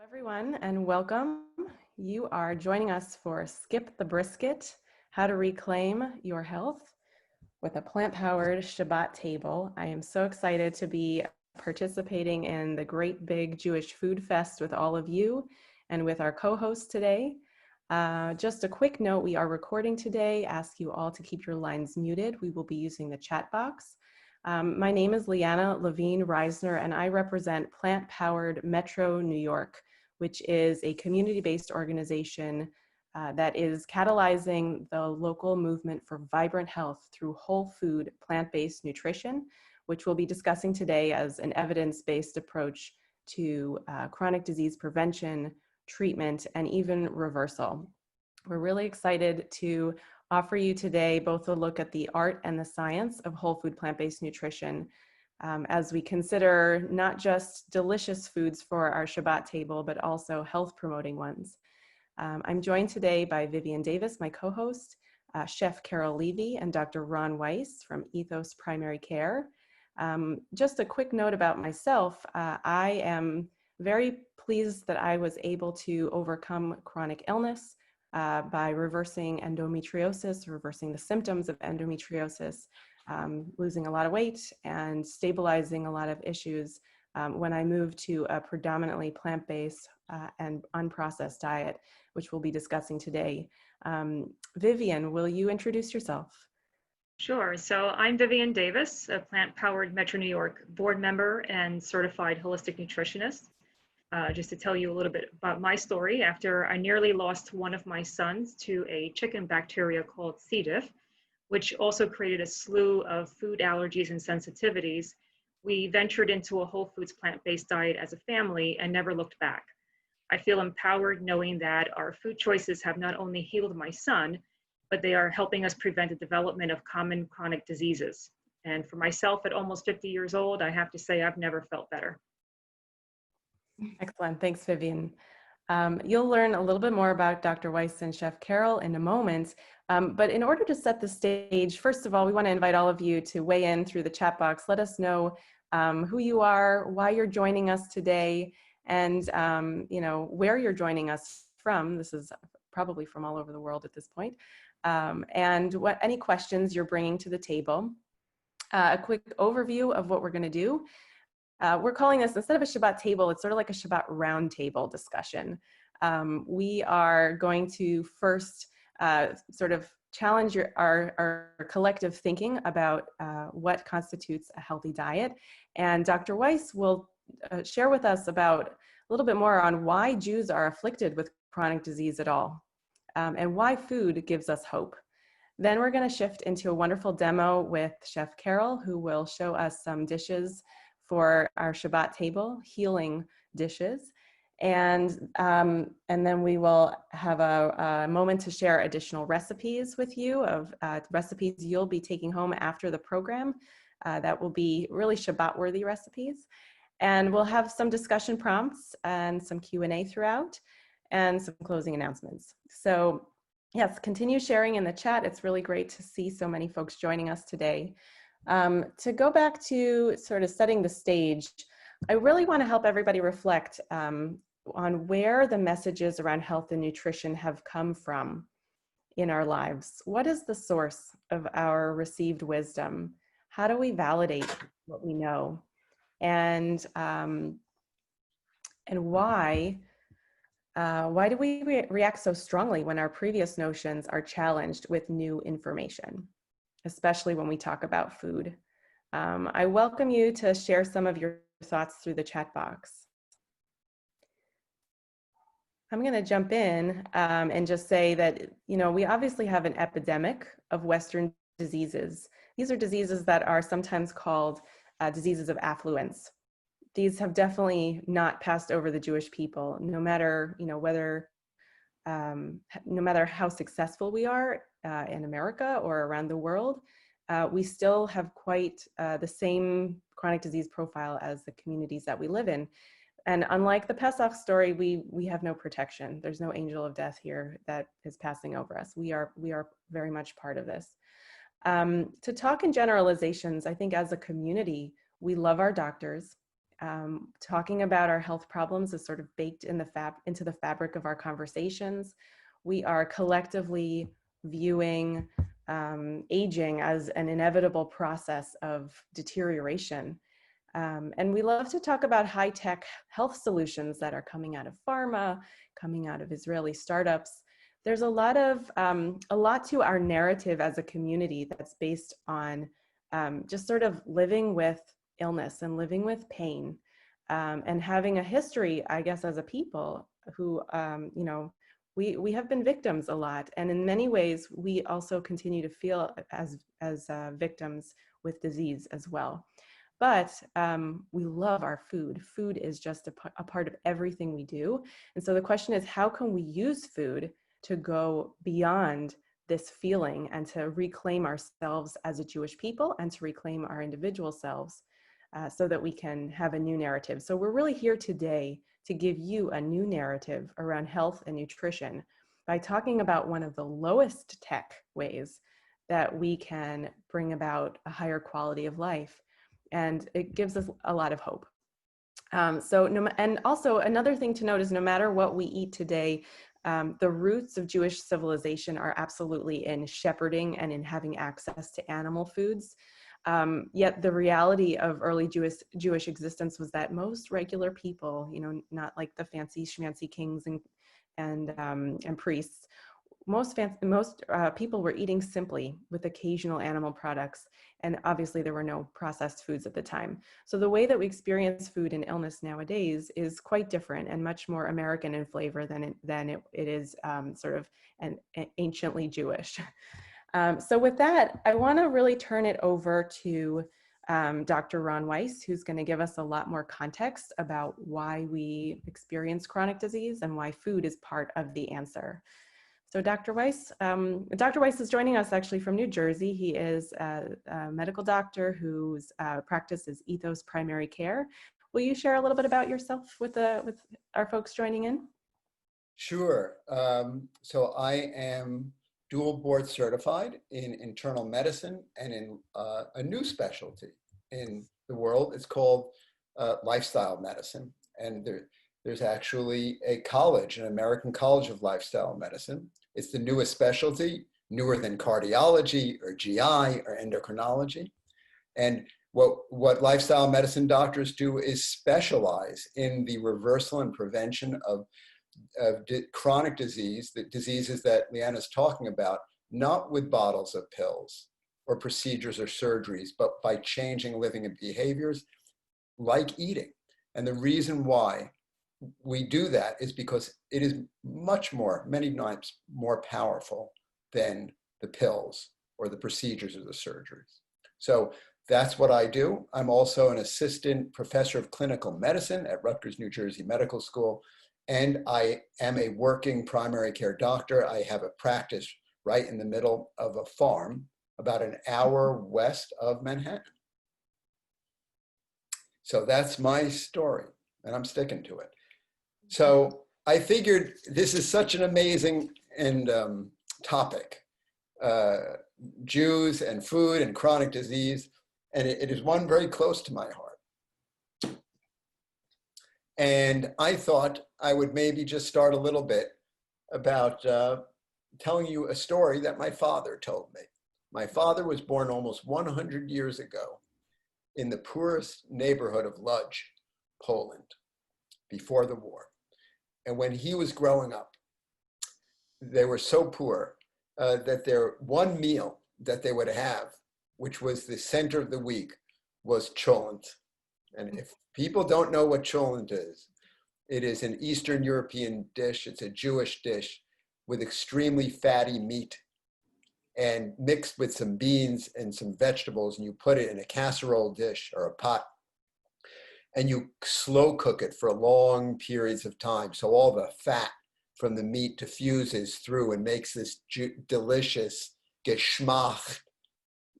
Everyone, and welcome. You are joining us for Skip the Brisket, How to Reclaim Your Health with a Plant-Powered Shabbat Table. I am so excited to be participating in the great big Jewish food fest with all of you and with our co-hosts today. Just a quick note, we are recording today. Ask you all to keep your lines muted. We will be using the chat box. My name is Lianna Levine Reisner, and I represent Plant-Powered Metro New York, which is a community-based organization that is catalyzing the local movement for vibrant health through whole food, plant-based nutrition, which we'll be discussing today as an evidence-based approach to chronic disease prevention, treatment, and even reversal. We're really excited to offer you today both a look at the art and the science of whole food plant-based nutrition as we consider not just delicious foods for our Shabbat table, but also health promoting ones. I'm joined today by Vivian Davis, my co-host, Chef Carole Levy, and Dr. Ron Weiss from Ethos Primary Care. Just a quick note about myself, I am very pleased that I was able to overcome chronic illness by reversing endometriosis, reversing the symptoms of endometriosis, losing a lot of weight and stabilizing a lot of issues when I moved to a predominantly plant-based and unprocessed diet, which we'll be discussing today. Vivian, will you introduce yourself? Sure. So I'm Vivian Davis, a Plant-Powered Metro New York board member and certified holistic nutritionist. Just to tell you a little bit about my story, after I nearly lost one of my sons to a chicken bacteria called C. diff, which also created a slew of food allergies and sensitivities, we ventured into a whole foods plant-based diet as a family and never looked back. I feel empowered knowing that our food choices have not only healed my son, but they are helping us prevent the development of common chronic diseases. And for myself at almost 50 years old, I have to say I've never felt better. Excellent. Thanks, Vivian. You'll learn a little bit more about Dr. Weiss and Chef Carole in a moment. But in order to set the stage, first of all, we want to invite all of you to weigh in through the chat box. Let us know who you are, why you're joining us today, and where you're joining us from. This is probably from all over the world at this point. And any questions you're bringing to the table. A quick overview of what we're going to do. We're calling this, instead of a Shabbat table, it's sort of like a Shabbat roundtable discussion. We are going to first sort of challenge our collective thinking about what constitutes a healthy diet. And Dr. Weiss will share with us about a little bit more on why Jews are afflicted with chronic disease at all, and why food gives us hope. Then we're going to shift into a wonderful demo with Chef Carole, who will show us some dishes for our Shabbat table, healing dishes. And then we will have a moment to share additional recipes with you of recipes you'll be taking home after the program. That will be really Shabbat-worthy recipes. And we'll have some discussion prompts and some Q&A throughout and some closing announcements. So yes, continue sharing in the chat. It's really great to see so many folks joining us today. To go back to sort of setting the stage, I really want to help everybody reflect on where the messages around health and nutrition have come from in our lives. What is the source of our received wisdom? How do we validate what we know? And why do we react so strongly when our previous notions are challenged with new information, especially when we talk about food? I welcome you to share some of your thoughts through the chat box. I'm going to jump in and just say that, we obviously have an epidemic of Western diseases. These are diseases that are sometimes called diseases of affluence. These have definitely not passed over the Jewish people, no matter, no matter how successful we are in America or around the world. We still have quite the same chronic disease profile as the communities that we live in. And unlike the Pesach story, we have no protection. There's no angel of death here that is passing over us. We are very much part of this. To talk in generalizations, I think as a community, we love our doctors. Talking about our health problems is sort of baked in into the fabric of our conversations. We are collectively viewing aging as an inevitable process of deterioration. And we love to talk about high-tech health solutions that are coming out of pharma, coming out of Israeli startups. There's a lot to our narrative as a community that's based on just sort of living with illness and living with pain, and having a history, I guess, as a people who, we have been victims a lot. And in many ways, we also continue to feel as victims with disease as well. But we love our food. Food is just a part of everything we do. And so the question is, how can we use food to go beyond this feeling and to reclaim ourselves as a Jewish people and to reclaim our individual selves so that we can have a new narrative? So we're really here today to give you a new narrative around health and nutrition by talking about one of the lowest tech ways that we can bring about a higher quality of life. And it gives us a lot of hope. And also another thing to note is no matter what we eat today, the roots of Jewish civilization are absolutely in shepherding and in having access to animal foods. Yet the reality of early Jewish existence was that most regular people, not like the fancy schmancy kings and priests, most people were eating simply with occasional animal products. And obviously there were no processed foods at the time. So the way that we experience food and illness nowadays is quite different and much more American in flavor than it is sort of an anciently Jewish. So with that, I want to really turn it over to Dr. Ron Weiss, who's going to give us a lot more context about why we experience chronic disease and why food is part of the answer. So Dr. Weiss is joining us actually from New Jersey. He is a medical doctor whose practice is Ethos Primary Care. Will you share a little bit about yourself with our folks joining in? Sure. So I am dual board certified in internal medicine and in a new specialty in the world. It's called lifestyle medicine. And there's actually a college, an American College of Lifestyle Medicine. It's the newest specialty, newer than cardiology or GI or endocrinology. And what lifestyle medicine doctors do is specialize in the reversal and prevention of chronic disease, the diseases that Lianna's talking about, not with bottles of pills or procedures or surgeries, but by changing living behaviors like eating. And the reason why we do that is because it is many times more powerful than the pills or the procedures or the surgeries. So that's what I do. I'm also an assistant professor of clinical medicine at Rutgers, New Jersey Medical School. And I am a working primary care doctor. I have a practice right in the middle of a farm about an hour west of Manhattan. So that's my story, and I'm sticking to it. So I figured this is such an amazing topic, Jews and food and chronic disease, and it is one very close to my heart. And I thought I would maybe just start a little bit about telling you a story that my father told me. My father was born almost 100 years ago in the poorest neighborhood of Lodz, Poland, before the war. And when he was growing up, they were so poor that their one meal that they would have, which was the center of the week, was cholent. And if people don't know what cholent is, it is an Eastern European dish. It's a Jewish dish with extremely fatty meat and mixed with some beans and some vegetables, and you put it in a casserole dish or a pot, and you slow cook it for long periods of time. So all the fat from the meat diffuses through and makes this delicious geschmack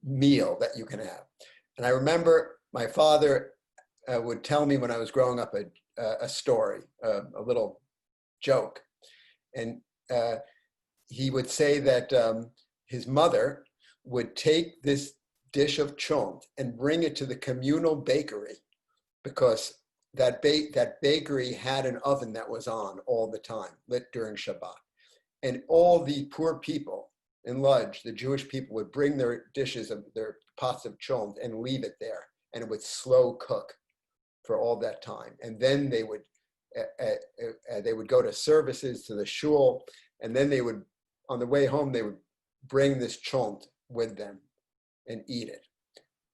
meal that you can have. And I remember my father would tell me when I was growing up a story, a little joke. And he would say that his mother would take this dish of cholent and bring it to the communal bakery, because that bakery had an oven that was on all the time, lit during Shabbat. And all the poor people in Lodz, the Jewish people, would bring their dishes of their pots of cholent and leave it there, and it would slow cook for all that time. And then they would go to services, to the shul, and then they would, on the way home, they would bring this cholent with them and eat it.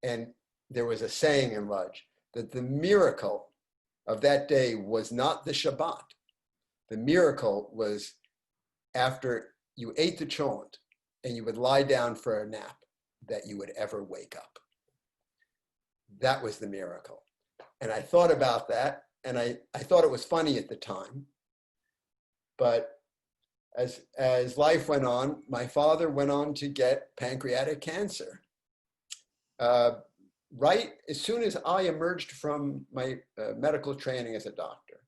And there was a saying in Lodz that the miracle of that day was not the Shabbat. The miracle was after you ate the cholent and you would lie down for a nap, that you would ever wake up. That was the miracle. And I thought about that, and I thought it was funny at the time. But as life went on, my father went on to get pancreatic cancer. Right as soon as I emerged from my medical training as a doctor,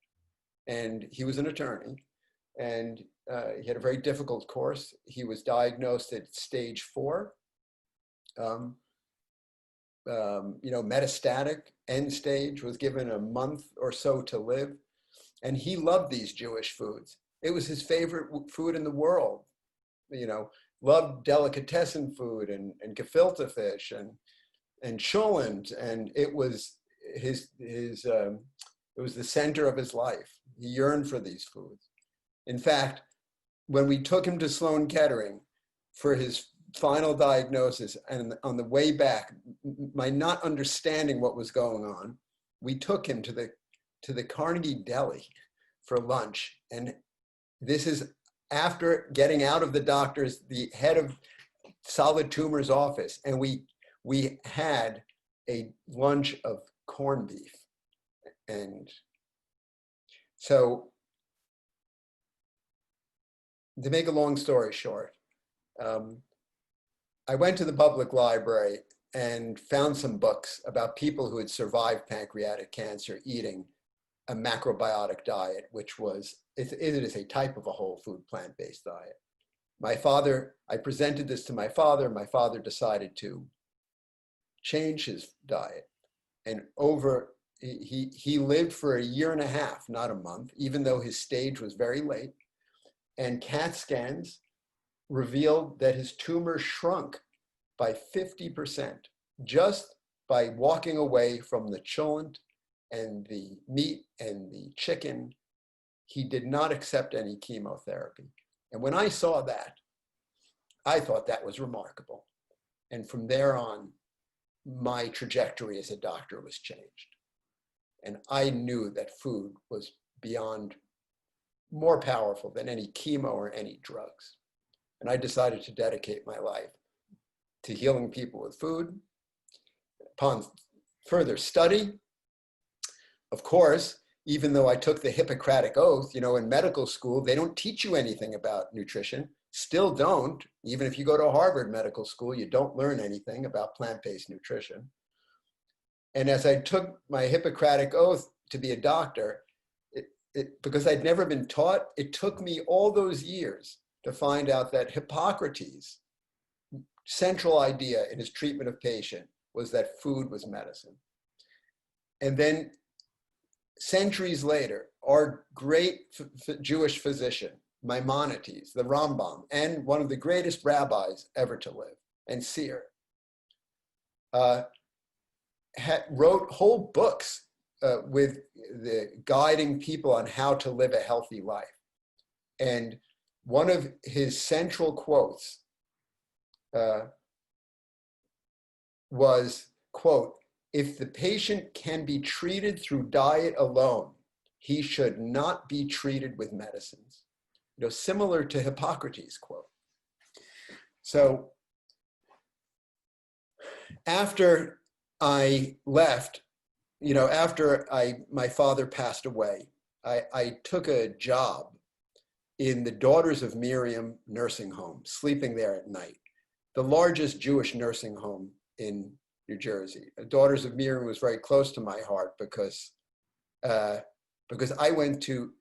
and he was an attorney, and he had a very difficult course. He was diagnosed at stage 4, metastatic, end stage, was given a month or so to live. And he loved these Jewish foods. It was his favorite food in the world, loved delicatessen food and gefilte fish and cholent, and it was it was the center of his life. He yearned for these foods. In fact, when we took him to Sloan Kettering for his final diagnosis, and on the way back, my not understanding what was going on, we took him to the Carnegie Deli for lunch. And this is after getting out of the head of solid tumors office, and we had a lunch of corned beef. And so, to make a long story short, I went to the public library and found some books about people who had survived pancreatic cancer eating a macrobiotic diet, which it is a type of a whole food plant-based diet. I presented this to my father. My father decided to change his diet. And he lived for a year and a half, not a month, even though his stage was very late. And CAT scans revealed that his tumor shrunk by 50% just by walking away from the cholent and the meat and the chicken. He did not accept any chemotherapy. And when I saw that, I thought that was remarkable. And from there on, my trajectory as a doctor was changed. And I knew that food was beyond more powerful than any chemo or any drugs. And I decided to dedicate my life to healing people with food. Upon further study, of course, even though I took the Hippocratic Oath, in medical school, they don't teach you anything about nutrition, still don't. Even if you go to Harvard Medical School, you don't learn anything about plant-based nutrition. And as I took my Hippocratic Oath to be a doctor, because I'd never been taught, it took me all those years to find out that Hippocrates' central idea in his treatment of patient was that food was medicine. And then centuries later, our great Jewish physician, Maimonides, the Rambam, and one of the greatest rabbis ever to live, and seer, wrote whole books with guiding people on how to live a healthy life. And one of his central quotes was, quote, "If the patient can be treated through diet alone, he should not be treated with medicines." Similar to Hippocrates' quote. So after I left, after my father passed away, I took a job in the Daughters of Miriam nursing home, sleeping there at night, the largest Jewish nursing home in New Jersey. Daughters of Miriam was very close to my heart because I went to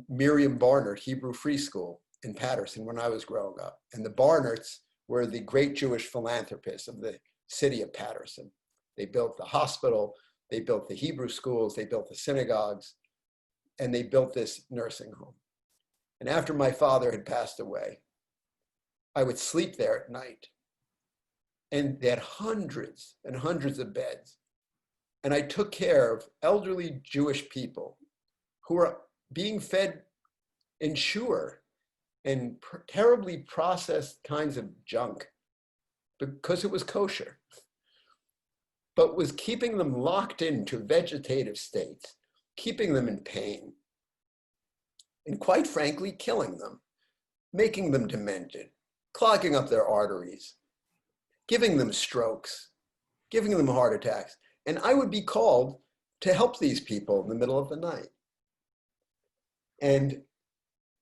Miriam Barnard Hebrew Free School in Patterson when I was growing up. And the Barnards were the great Jewish philanthropists of the city of Patterson. They built the hospital, They built the Hebrew schools, they built the synagogues, and they built this nursing home. And after my father had passed away, I would sleep there at night. And they had hundreds and hundreds of beds. And I took care of elderly Jewish people who were being fed ensure and terribly processed kinds of junk because it was kosher, but was keeping them locked into vegetative states, keeping them in pain, and quite frankly, killing them, making them demented, clogging up their arteries, giving them strokes, giving them heart attacks. And I would be called to help these people in the middle of the night. And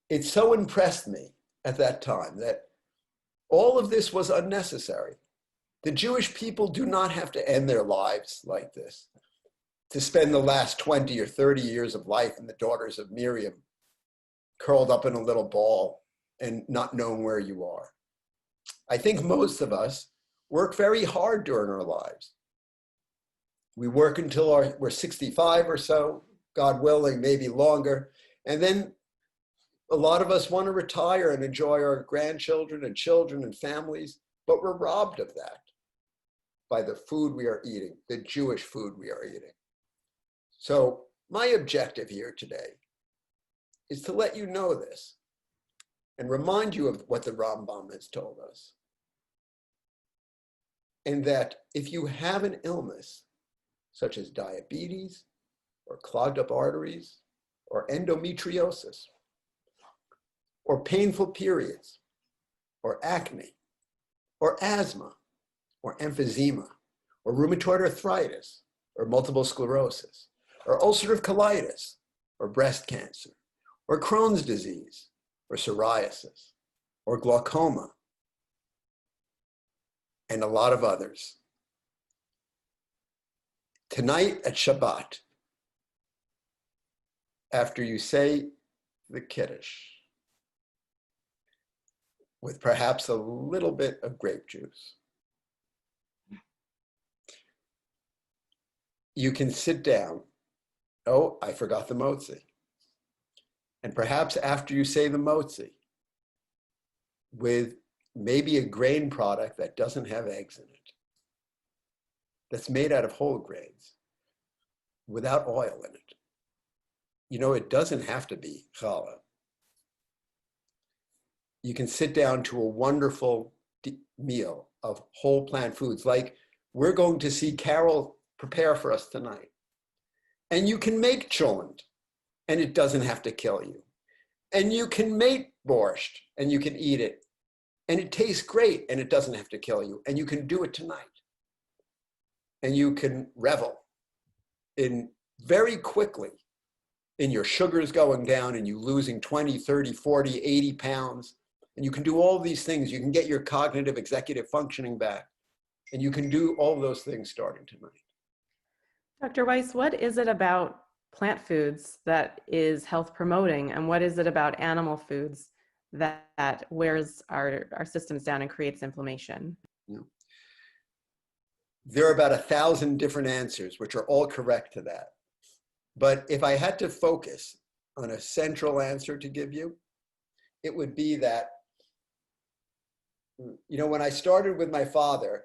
it so impressed me at that time that all of this was unnecessary. The Jewish people do not have to end their lives like this, to spend the last 20 or 30 years of life in the daughters of Miriam, curled up in a little ball and not knowing where you are. I think most of us work very hard during our lives. We work until we're 65 or so, God willing, maybe longer. And then a lot of us want to retire and enjoy our grandchildren and children and families, but we're robbed of that by the food we are eating, the Jewish food we are eating. So my objective here today is to let you know this and remind you of what the Rambam has told us. And that if you have an illness, such as diabetes, or clogged up arteries, or endometriosis, or painful periods, or acne, or asthma, or emphysema, or rheumatoid arthritis, or multiple sclerosis, or ulcerative colitis, or breast cancer, or Crohn's disease, or psoriasis, or glaucoma, and a lot of others. Tonight at Shabbat, after you say the Kiddush, with perhaps a little bit of grape juice, you can sit down. Oh, I forgot the motzi. And perhaps after you say the motzi, with maybe a grain product that doesn't have eggs in it, that's made out of whole grains, without oil in it. You know, it doesn't have to be challah. You can sit down to a wonderful meal of whole plant foods, like we're going to see Carole prepare for us tonight. And you can make cholent, and it doesn't have to kill you. And you can make borscht, and you can eat it, and it tastes great, and it doesn't have to kill you. And you can do it tonight. And you can revel in very quickly in your sugars going down and you losing 20, 30, 40, 80 pounds. And you can do all these things. You can get your cognitive executive functioning back. And you can do all those things starting tonight. Dr. Weiss, what is it about plant foods that is health promoting? And what is it about animal foods that wears our systems down and creates inflammation? Yeah. There are about 1,000 different answers, which are all correct to that. But if I had to focus on a central answer to give you, it would be that, you know, when I started with my father,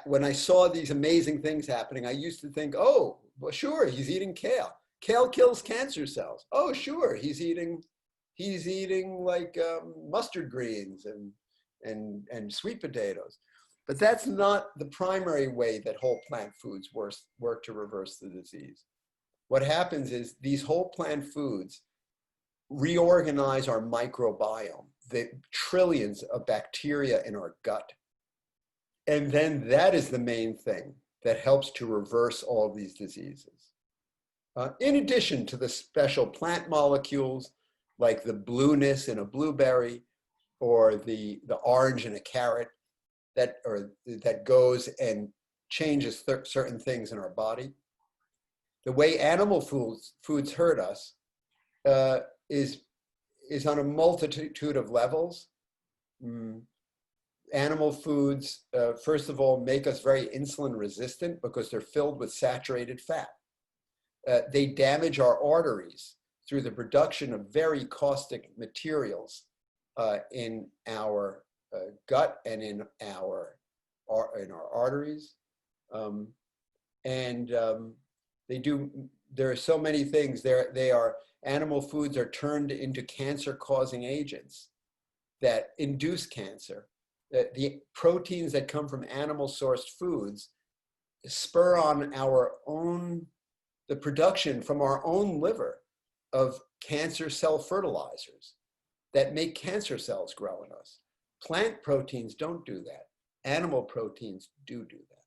when I saw these amazing things happening, I used to think, oh, well, sure, he's eating kale. Kale kills cancer cells. Oh, sure, he's eating like mustard greens and sweet potatoes. But that's not the primary way that whole plant foods work to reverse the disease. What happens is these whole plant foods reorganize our microbiome, the trillions of bacteria in our gut. And then that is the main thing that helps to reverse all these diseases. In addition to the special plant molecules like the blueness in a blueberry or the orange in a carrot that goes and changes certain things in our body. The way animal foods hurt us is on a multitude of levels. Animal foods, first of all, make us very insulin resistant because they're filled with saturated fat. they damage our arteries through the production of very caustic materials in our gut and in our arteries. There are so many things. Animal foods are turned into cancer-causing agents that induce cancer. The proteins that come from animal-sourced foods spur on the production from our own liver of cancer cell fertilizers that make cancer cells grow in us. Plant proteins don't do that. Animal proteins do that.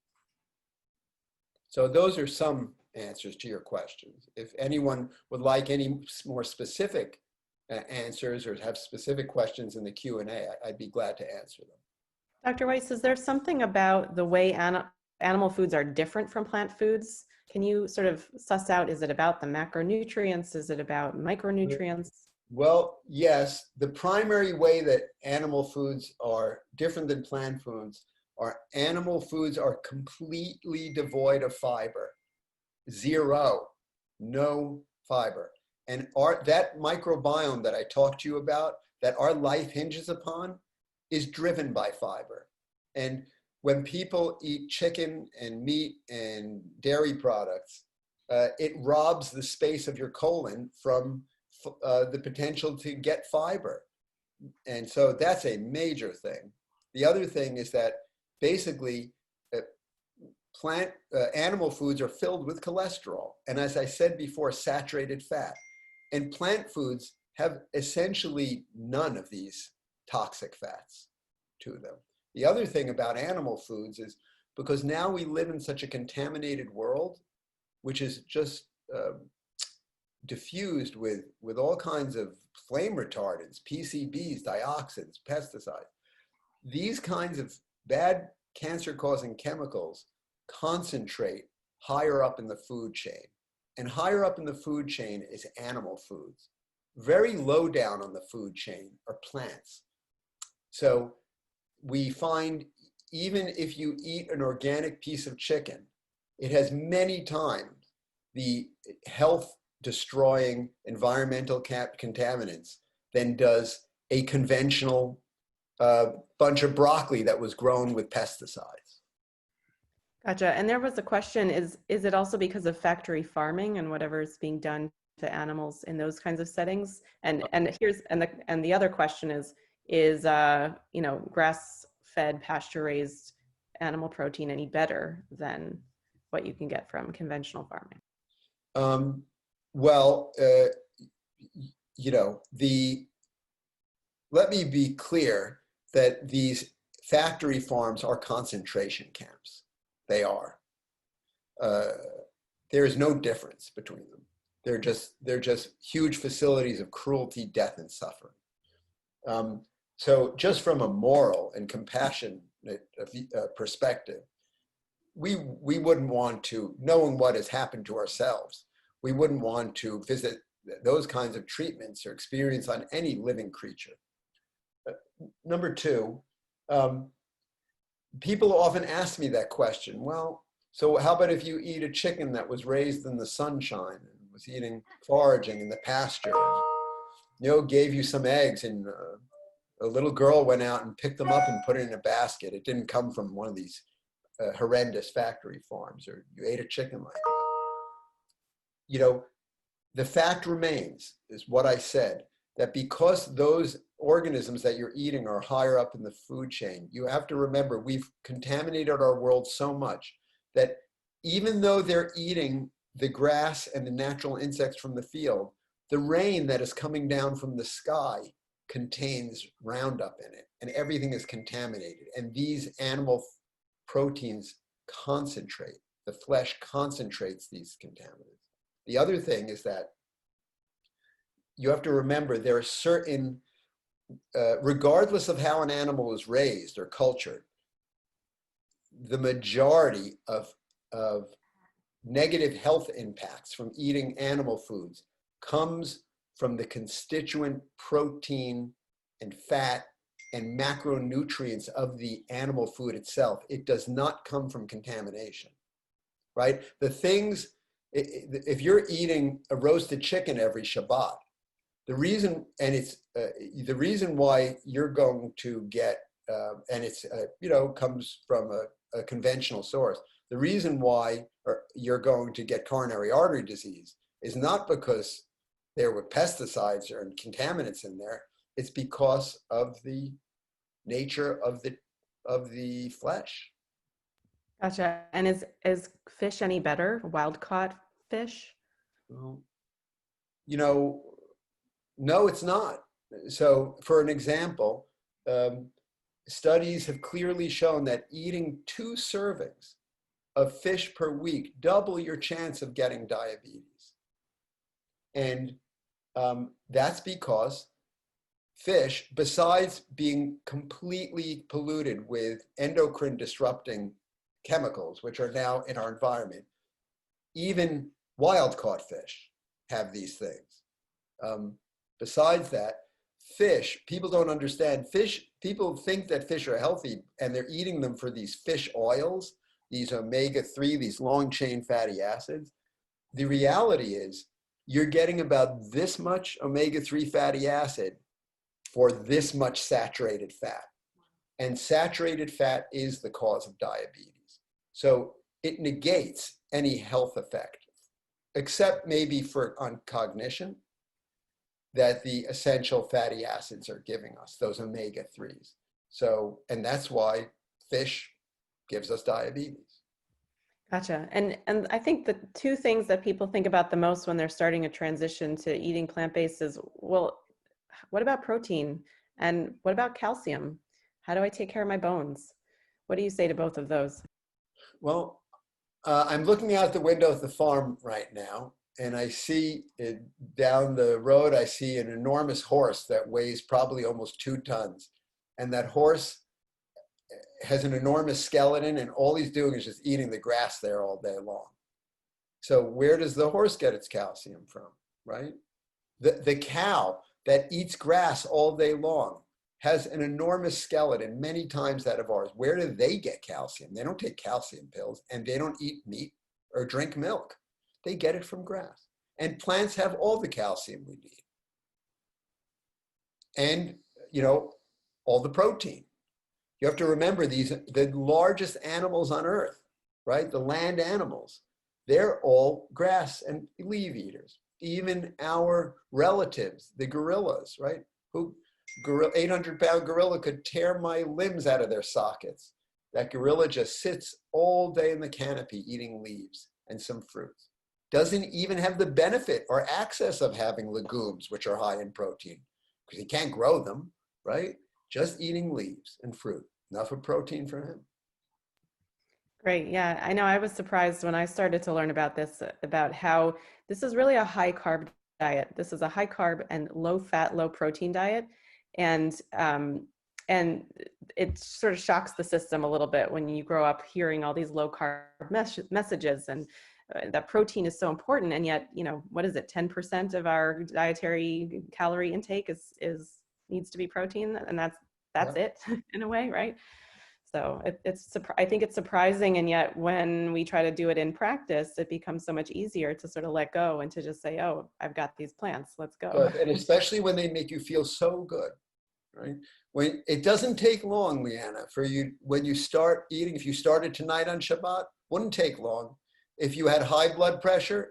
So those are some answers to your questions. If anyone would like any more specific answers or have specific questions in the Q&A, I'd be glad to answer them. Dr. Weiss, is there something about the way animal foods are different from plant foods? Can you sort of suss out, is it about the macronutrients? Is it about micronutrients? Well, yes. The primary way that animal foods are different than plant foods are animal foods are completely devoid of fiber. Zero, no fiber. And that microbiome that I talked to you about, that our life hinges upon, is driven by fiber. And when people eat chicken and meat and dairy products, it robs the space of your colon from the potential to get fiber. And so that's a major thing. The other thing is that basically animal foods are filled with cholesterol. And as I said before, saturated fat. And plant foods have essentially none of these toxic fats to them. The other thing about animal foods is because now we live in such a contaminated world, which is just diffused with all kinds of flame retardants, PCBs, dioxins, pesticides. These kinds of bad cancer-causing chemicals concentrate higher up in the food chain. And higher up in the food chain is animal foods. Very low down on the food chain are plants. So we find even if you eat an organic piece of chicken, it has many times the health-destroying environmental contaminants than does a conventional bunch of broccoli that was grown with pesticides. Gotcha. And there was a question, is it also because of factory farming and whatever is being done to animals in those kinds of settings? And the other question is grass-fed, pasture-raised animal protein any better than what you can get from conventional farming? Let me be clear that these factory farms are concentration camps. They are. There is no difference between them. They're just huge facilities of cruelty, death, and suffering. So just from a moral and compassionate perspective, we wouldn't want to, knowing what has happened to ourselves, we wouldn't want to visit those kinds of treatments or experience on any living creature. Number two, people often ask me that question. Well, so how about if you eat a chicken that was raised in the sunshine and was eating, foraging in the pasture, gave you some eggs and a little girl went out and picked them up and put it in a basket. It didn't come from one of these horrendous factory farms, or you ate a chicken like that. The fact remains, is what I said, that because those organisms that you're eating are higher up in the food chain, you have to remember we've contaminated our world so much that even though they're eating the grass and the natural insects from the field, the rain that is coming down from the sky contains Roundup in it, and everything is contaminated. And these animal proteins concentrate, the flesh concentrates these contaminants. The other thing is that you have to remember there are certain, regardless of how an animal is raised or cultured, the majority of negative health impacts from eating animal foods comes from the constituent protein and fat and macronutrients of the animal food itself. It does not come from contamination, right? The things If you're eating a roasted chicken every Shabbat, the reason, and it's the reason why you're going to get, and it's, comes from a conventional source. The reason why you're going to get coronary artery disease is not because there were pesticides or contaminants in there. It's because of the nature of the flesh. Gotcha. And is fish any better? Wild caught fish? Well, no, it's not. So for an example, studies have clearly shown that eating 2 servings of fish per week double your chance of getting diabetes. And that's because fish, besides being completely polluted with endocrine disrupting chemicals, which are now in our environment, even wild caught fish have these things. Besides that, fish, people don't understand fish. People think that fish are healthy and they're eating them for these fish oils, these omega-3, these long chain fatty acids. The reality is you're getting about this much omega-3 fatty acid for this much saturated fat. And saturated fat is the cause of diabetes. So it negates any health effect, except maybe on cognition, that the essential fatty acids are giving us, those omega-3s. So, and that's why fish gives us diabetes. Gotcha. And I think the 2 things that people think about the most when they're starting a transition to eating plant-based is, well, what about protein? And what about calcium? How do I take care of my bones? What do you say to both of those? Well, I'm looking out the window at the farm right now, and I see it down the road, I see an enormous horse that weighs probably almost 2 tons. And that horse has an enormous skeleton, and all he's doing is just eating the grass there all day long. So where does the horse get its calcium from, right? The cow that eats grass all day long has an enormous skeleton, many times that of ours. Where do they get calcium? They don't take calcium pills, and they don't eat meat or drink milk. They get it from grass. And plants have all the calcium we need. And, all the protein. You have to remember the largest animals on earth, right? The land animals, they're all grass and leaf eaters. Even our relatives, the gorillas, right? 800-pound gorilla could tear my limbs out of their sockets. That gorilla just sits all day in the canopy eating leaves and some fruits. Doesn't even have the benefit or access of having legumes, which are high in protein, because he can't grow them, right? Just eating leaves and fruit. Enough of protein for him. Great. Yeah, I know I was surprised when I started to learn about this, about how this is really a high carb diet. This is a high carb and low fat, low protein diet. And it sort of shocks the system a little bit when you grow up hearing all these low carb messages, and that protein is so important. And yet, what is it? 10% of our dietary calorie intake needs to be protein. And that's it in a way, right? So I think it's surprising, and yet when we try to do it in practice, it becomes so much easier to sort of let go and to just say, oh, I've got these plants, let's go. Good. And especially when they make you feel so good, right? When it doesn't take long, Lianna, for you, when you start eating, if you started tonight on Shabbat, wouldn't take long. If you had high blood pressure,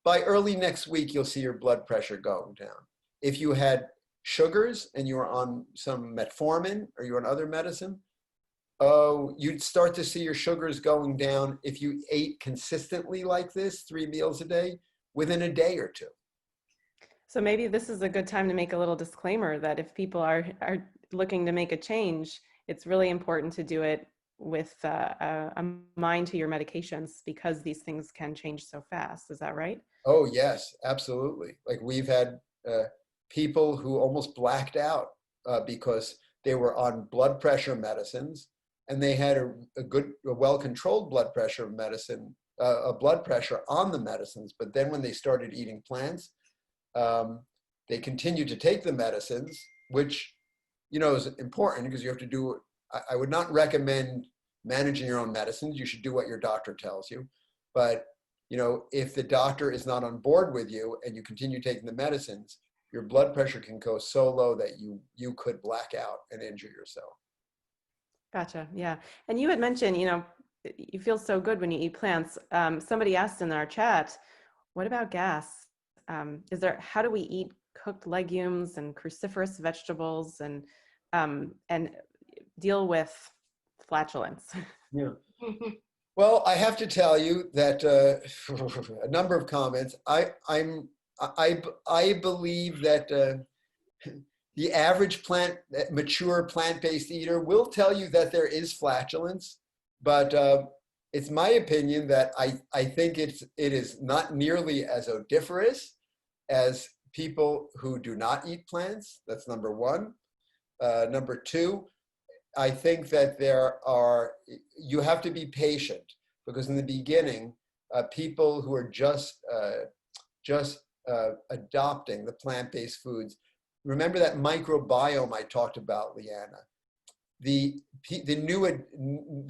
by early next week, you'll see your blood pressure going down. If you had sugars and you're on some metformin or you're on other medicine, you'd start to see your sugars going down if you ate consistently like this, 3 meals a day, within a day or 2. So maybe this is a good time to make a little disclaimer that if people are looking to make a change, it's really important to do it with a mind to your medications, because these things can change so fast. Is that right? Oh, yes, absolutely. Like we've had people who almost blacked out because they were on blood pressure medicines, and they had a well-controlled blood pressure medicine, a blood pressure on the medicines. But then when they started eating plants, they continued to take the medicines, which, is important because you have to do, I would not recommend managing your own medicines. You should do what your doctor tells you. But if the doctor is not on board with you and you continue taking the medicines, your blood pressure can go so low that you could black out and injure yourself. Gotcha. Yeah. And you had mentioned, you feel so good when you eat plants. Somebody asked in our chat, what about gas? How do we eat cooked legumes and cruciferous vegetables and deal with flatulence? Yeah. Well, I have to tell you that a number of comments. I believe that the average mature plant-based eater will tell you that there is flatulence, but it's my opinion that I think it is not nearly as odoriferous as people who do not eat plants. That's number one. Number two, I think that you have to be patient, because in the beginning, people who are just adopting the plant-based foods, remember that microbiome I talked about, Lianna. The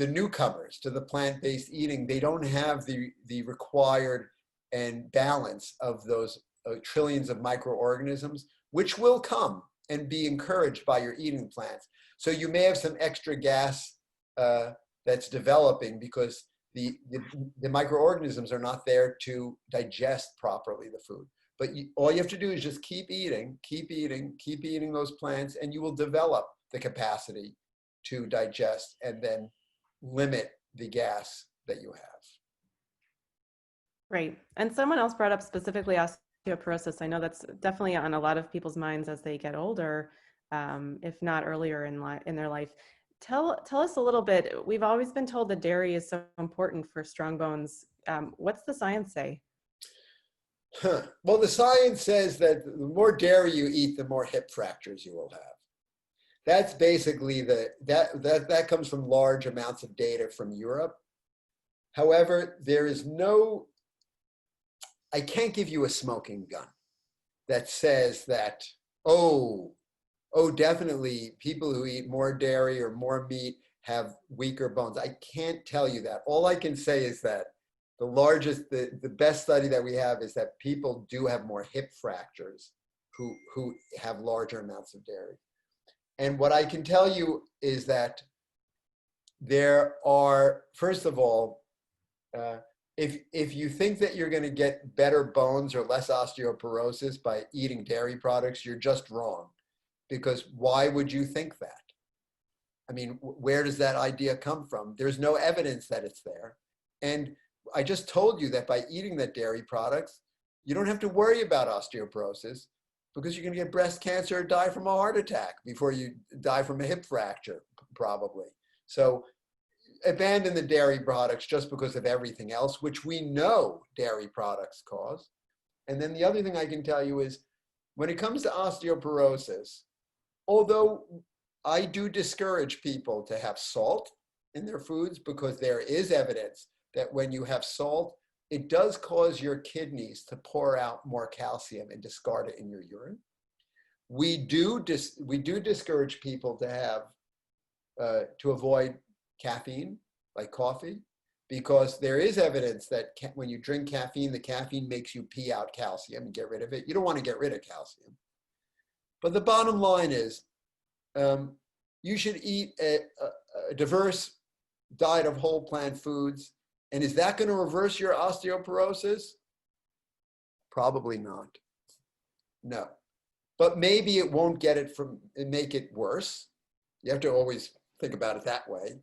newcomers to the plant-based eating, they don't have the required and balance of those trillions of microorganisms, which will come and be encouraged by your eating plants. So you may have some extra gas that's developing because the microorganisms are not there to digest properly the food. But all you have to do is just keep eating those plants, and you will develop the capacity to digest and then limit the gas that you have. Right. And someone else brought up specifically osteoporosis. I know that's definitely on a lot of people's minds as they get older, if not earlier in their life. Tell us a little bit. We've always been told that dairy is so important for strong bones. What's the science say? Well, the science says that the more dairy you eat, the more hip fractures you will have. That's basically that comes from large amounts of data from Europe. However, I can't give you a smoking gun that says that, definitely people who eat more dairy or more meat have weaker bones. I can't tell you that. All I can say is that the best study that we have is that people do have more hip fractures who have larger amounts of dairy. And what I can tell you is that there are, first of all, if you think that you're going to get better bones or less osteoporosis by eating dairy products, you're just wrong. Because why would you think that? I mean, where does that idea come from? There's no evidence that it's there. And I just told you that by eating the dairy products, you don't have to worry about osteoporosis, because you're going to get breast cancer or die from a heart attack before you die from a hip fracture, probably. So abandon the dairy products just because of everything else, which we know dairy products cause. And then the other thing I can tell you is, when it comes to osteoporosis, although I do discourage people to have salt in their foods, because there is evidence that when you have salt, it does cause your kidneys to pour out more calcium and discard it in your urine. We do discourage people to have to avoid caffeine, like coffee, because there is evidence that when you drink caffeine, the caffeine makes you pee out calcium and get rid of it. You don't want to get rid of calcium. But the bottom line is, you should eat a diverse diet of whole plant foods. And is that going to reverse your osteoporosis? Probably not. No. But maybe it won't make it worse. You have to always think about it that way.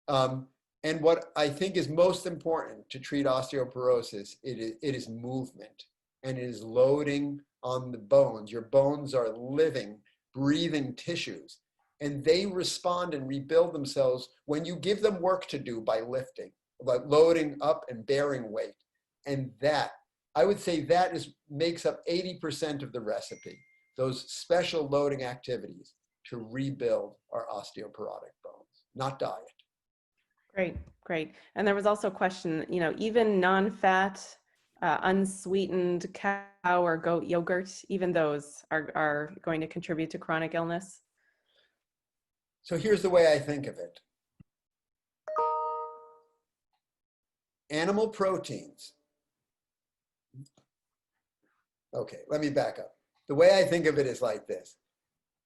And what I think is most important to treat osteoporosis, it is movement, and it is loading on the bones. Your bones are living, breathing tissues, and they respond and rebuild themselves when you give them work to do by lifting, like loading up and bearing weight. And that, I would say, makes up 80% of the recipe, those special loading activities to rebuild our osteoporotic bones, not diet. Great. And there was also a question, even non-fat, unsweetened cow or goat yogurt, even those are going to contribute to chronic illness? So here's the way I think of it. Animal proteins Okay, let me back up. The way I think of it is like this.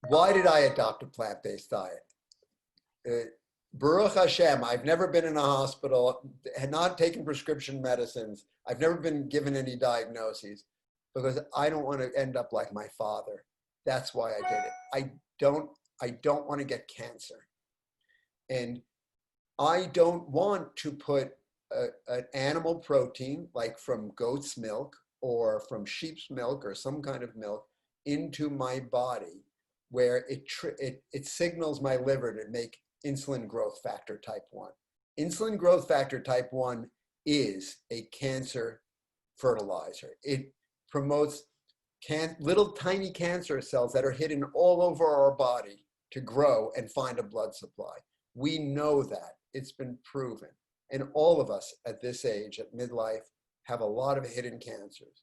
Why did I adopt a plant-based diet? Baruch Hashem, I've never been in a hospital, had not taken prescription medicines. I've never been given any diagnoses because I don't want to end up like my father. That's why I did it. I don't want to get cancer. And I don't want to put an animal protein like from goat's milk or from sheep's milk or some kind of milk into my body where it signals my liver to make insulin growth factor type 1. Insulin growth factor type 1 is a cancer fertilizer. It promotes little tiny cancer cells that are hidden all over our body to grow and find a blood supply. We know that. It's been proven. And all of us at this age, at midlife, have a lot of hidden cancers.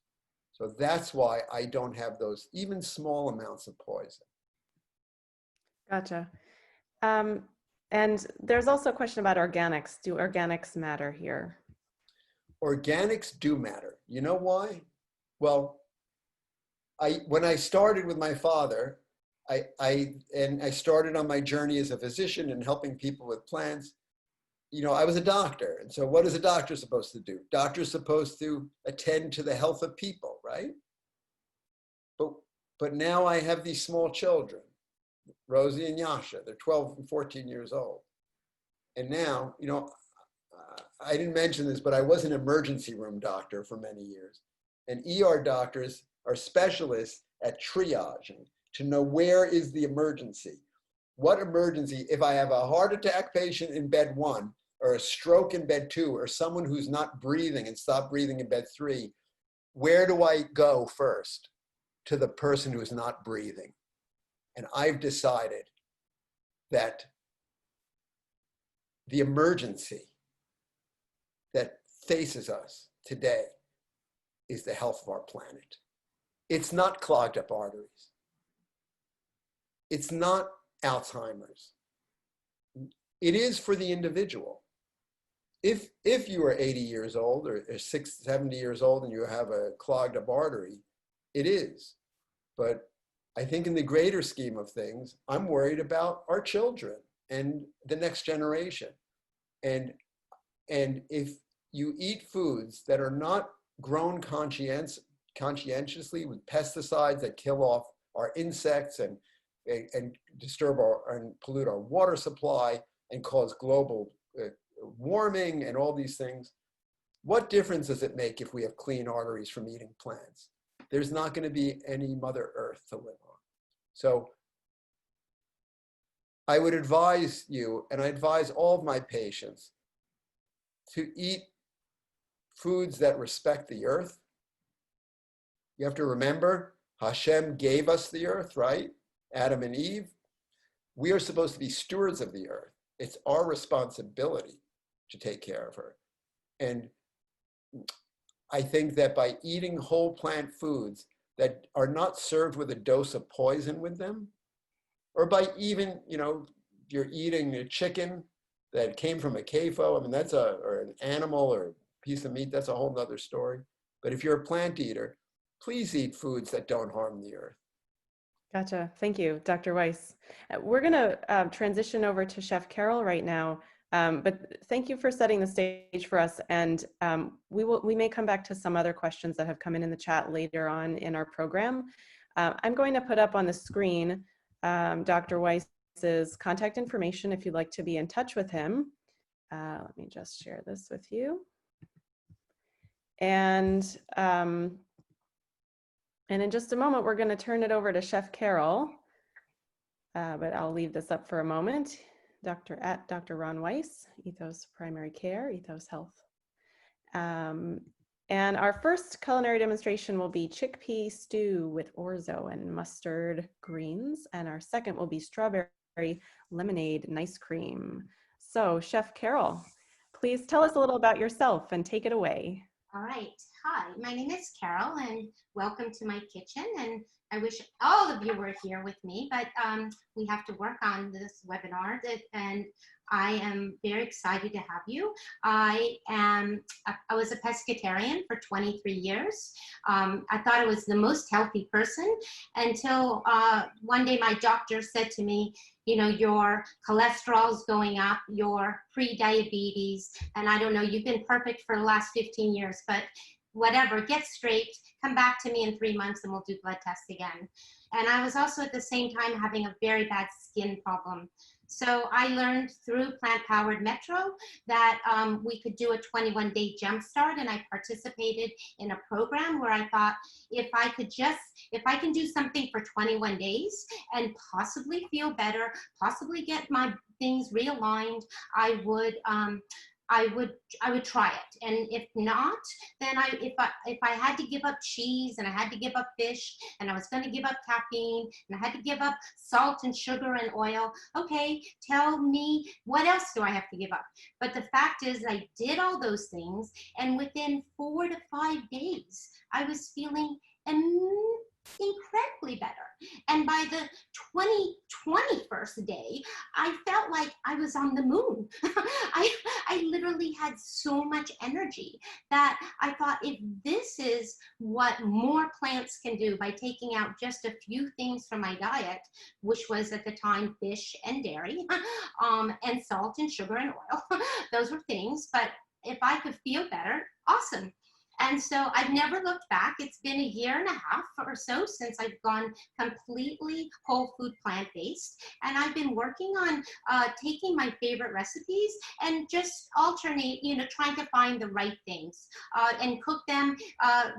So that's why I don't have those even small amounts of poison. Gotcha. And there's also a question about organics. Do organics matter here? Organics do matter. You know why? Well, when I started with my father, I started on my journey as a physician and helping people with plants. You know, I was a doctor. And so what is a doctor supposed to do? Doctor's supposed to attend to the health of people, right? But now I have these small children, Rosie and Yasha. They're 12 and 14 years old. And now, you know, I didn't mention this, but I was an emergency room doctor for many years. And ER doctors are specialists at triaging to know where is the emergency. What emergency, if I have a heart attack patient in bed 1, or a stroke in bed 2, or someone who's not breathing and stopped breathing in bed 3, where do I go first? To the person who is not breathing. And I've decided that the emergency that faces us today is the health of our planet. It's not clogged up arteries. It's not Alzheimer's. It is for the individual. If you are 80 years old or 70 years old and you have a clogged up artery, it is. But I think in the greater scheme of things, I'm worried about our children and the next generation. And if you eat foods that are not grown conscientiously with pesticides that kill off our insects and disturb and pollute our water supply and cause global warming and all these things, what difference does it make if we have clean arteries from eating plants? There's not going to be any Mother Earth to live on. So I would advise you, and I advise all of my patients, to eat foods that respect the earth. You have to remember, Hashem gave us the earth, right? Adam and Eve. We are supposed to be stewards of the earth. It's our responsibility to take care of her. And I think that by eating whole plant foods that are not served with a dose of poison with them, or by even, you know, you're eating a chicken that came from a CAFO, I mean, or an animal or a piece of meat, that's a whole nother story. But if you're a plant eater, please eat foods that don't harm the earth. Gotcha. Thank you, Dr. Weiss. We're going to transition over to Chef Carole right now, but thank you for setting the stage for us. And we may come back to some other questions that have come in the chat later on in our program. I'm going to put up on the screen Dr. Weiss's contact information if you'd like to be in touch with him. Let me just share this with you. And in just a moment, we're going to turn it over to Chef Carole, but I'll leave this up for a moment. Dr. Ron Weiss, Ethos Primary Care, Ethos Health. And our first culinary demonstration will be chickpea stew with orzo and mustard greens. And our second will be strawberry lemonade and ice cream. So Chef Carole, please tell us a little about yourself and take it away. All right. Hi, my name is Carole, and welcome to my kitchen. And I wish all of you were here with me, but we have to work on this webinar, and I am very excited to have you. I was a pescatarian for 23 years. I thought I was the most healthy person until one day my doctor said to me, you know, your cholesterol's going up, your pre-diabetes, and I don't know, you've been perfect for the last 15 years, but whatever, get straight, come back to me in 3 months and we'll do blood tests again. And I was also at the same time having a very bad skin problem. So I learned through Plant-Powered Metro that we could do a 21-day jumpstart, and I participated in a program where I thought if I can do something for 21 days and possibly feel better, possibly get my things realigned, I would try it. And if not, then if I had to give up cheese, and I had to give up fish, and I was going to give up caffeine, and I had to give up salt and sugar and oil, okay, tell me what else do I have to give up? But the fact is I did all those things, and within 4 to 5 days I was feeling incredibly better. And by the 21st day, I felt like I was on the moon. I literally had so much energy that I thought, if this is what more plants can do by taking out just a few things from my diet, which was at the time fish and dairy, and salt and sugar and oil, those were things, but if I could feel better, awesome. And so I've never looked back. It's been a year and a half or so since I've gone completely whole food plant-based. And I've been working on taking my favorite recipes and just alternate, you know, trying to find the right things and cook them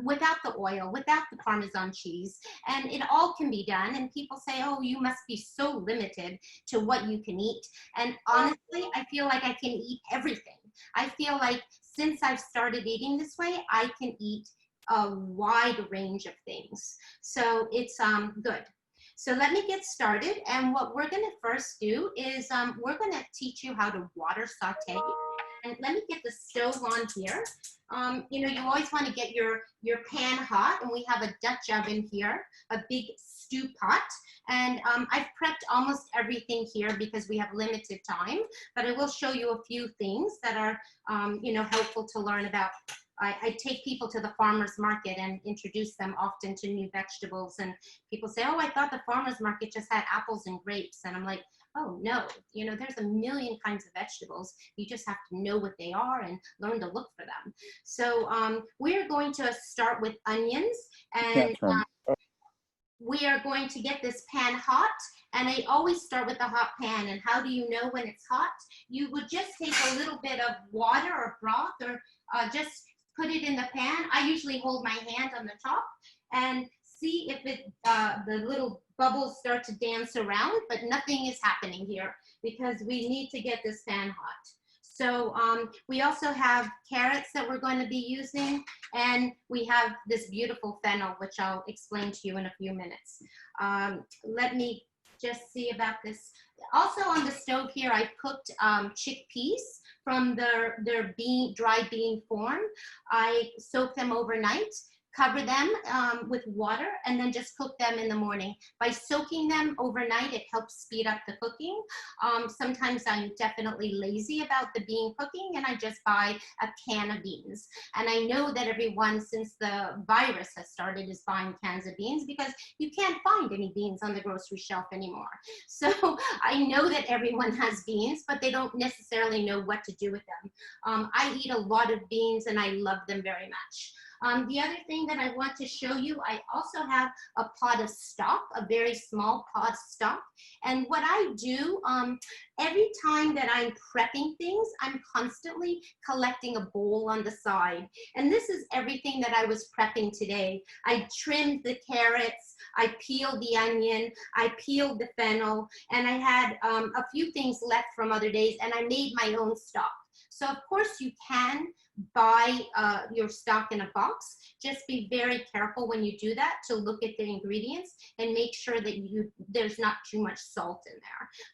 without the oil, without the Parmesan cheese. And it all can be done. And people say, oh, you must be so limited to what you can eat. And honestly, I feel like I can eat everything. I feel like since I've started eating this way, I can eat a wide range of things. So it's good. So let me get started. And what we're gonna first do is we're gonna teach you how to water saute. And let me get the stove on here. You know, you always wanna get your pan hot, and we have a Dutch oven here, a big stew pot. And I've prepped almost everything here because we have limited time, but I will show you a few things that are, you know, helpful to learn about. I take people to the farmer's market and introduce them often to new vegetables, and people say, oh, I thought the farmer's market just had apples and grapes. And I'm like, oh no, you know, there's a million kinds of vegetables. You just have to know what they are and learn to look for them. So we're going to start with onions, and we are going to get this pan hot, and I always start with the hot pan. And how do you know when it's hot? You would just take a little bit of water or broth, or just put it in the pan. I usually hold my hand on the top and see if the little bubbles start to dance around, but nothing is happening here because we need to get this pan hot. So we also have carrots that we're going to be using, and we have this beautiful fennel, which I'll explain to you in a few minutes. Let me just see about this. Also on the stove here, I cooked chickpeas from their dry bean form. I soaked them overnight, cover them with water, and then just cook them in the morning. By soaking them overnight, it helps speed up the cooking. Sometimes I'm definitely lazy about the bean cooking, and I just buy a can of beans. And I know that everyone, since the virus has started, is buying cans of beans because you can't find any beans on the grocery shelf anymore. So I know that everyone has beans, but they don't necessarily know what to do with them. I eat a lot of beans, and I love them very much. The other thing that I want to show you, I also have a pot of stock, a very small pot of stock. And what I do, every time that I'm prepping things, I'm constantly collecting a bowl on the side. And this is everything that I was prepping today. I trimmed the carrots, I peeled the onion, I peeled the fennel, and I had a few things left from other days, and I made my own stock. So of course you can buy your stock in a box. Just be very careful when you do that to look at the ingredients and make sure that there's not too much salt in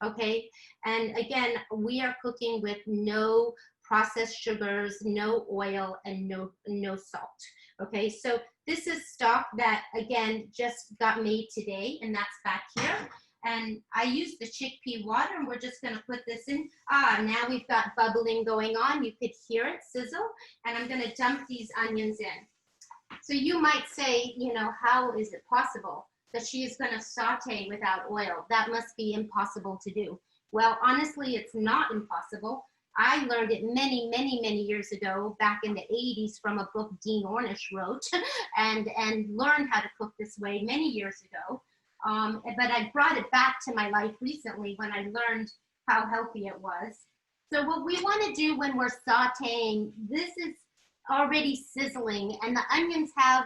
there, okay? And again, we are cooking with no processed sugars, no oil, and no salt. Okay, so this is stock that, again, just got made today, and that's back here. And I use the chickpea water, and we're just gonna put this in. Now we've got bubbling going on. You could hear it sizzle, and I'm gonna dump these onions in. So you might say, you know, how is it possible that she is gonna saute without oil? That must be impossible to do. Well, honestly, it's not impossible. I learned it many, many, many years ago, back in the 80s, from a book Dean Ornish wrote, and learned how to cook this way many years ago. But I brought it back to my life recently when I learned how healthy it was. So what we want to do when we're sauteing, this is already sizzling, and the onions have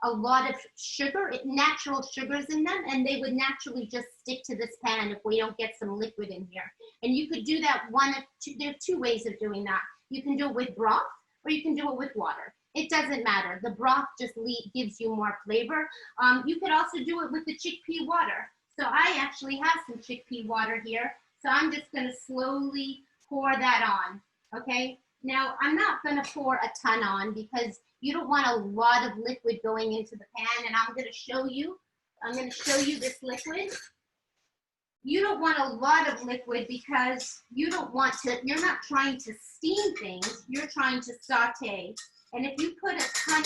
a lot of sugar, natural sugars in them, and they would naturally just stick to this pan if we don't get some liquid in here. And you could do that there are two ways of doing that. You can do it with broth, or you can do it with water. It doesn't matter. The broth just gives you more flavor. You could also do it with the chickpea water. So I actually have some chickpea water here. So I'm just gonna slowly pour that on, okay? Now, I'm not gonna pour a ton on because you don't want a lot of liquid going into the pan, and I'm gonna show you this liquid. You don't want a lot of liquid because you're not trying to steam things, you're trying to saute. And if you put a ton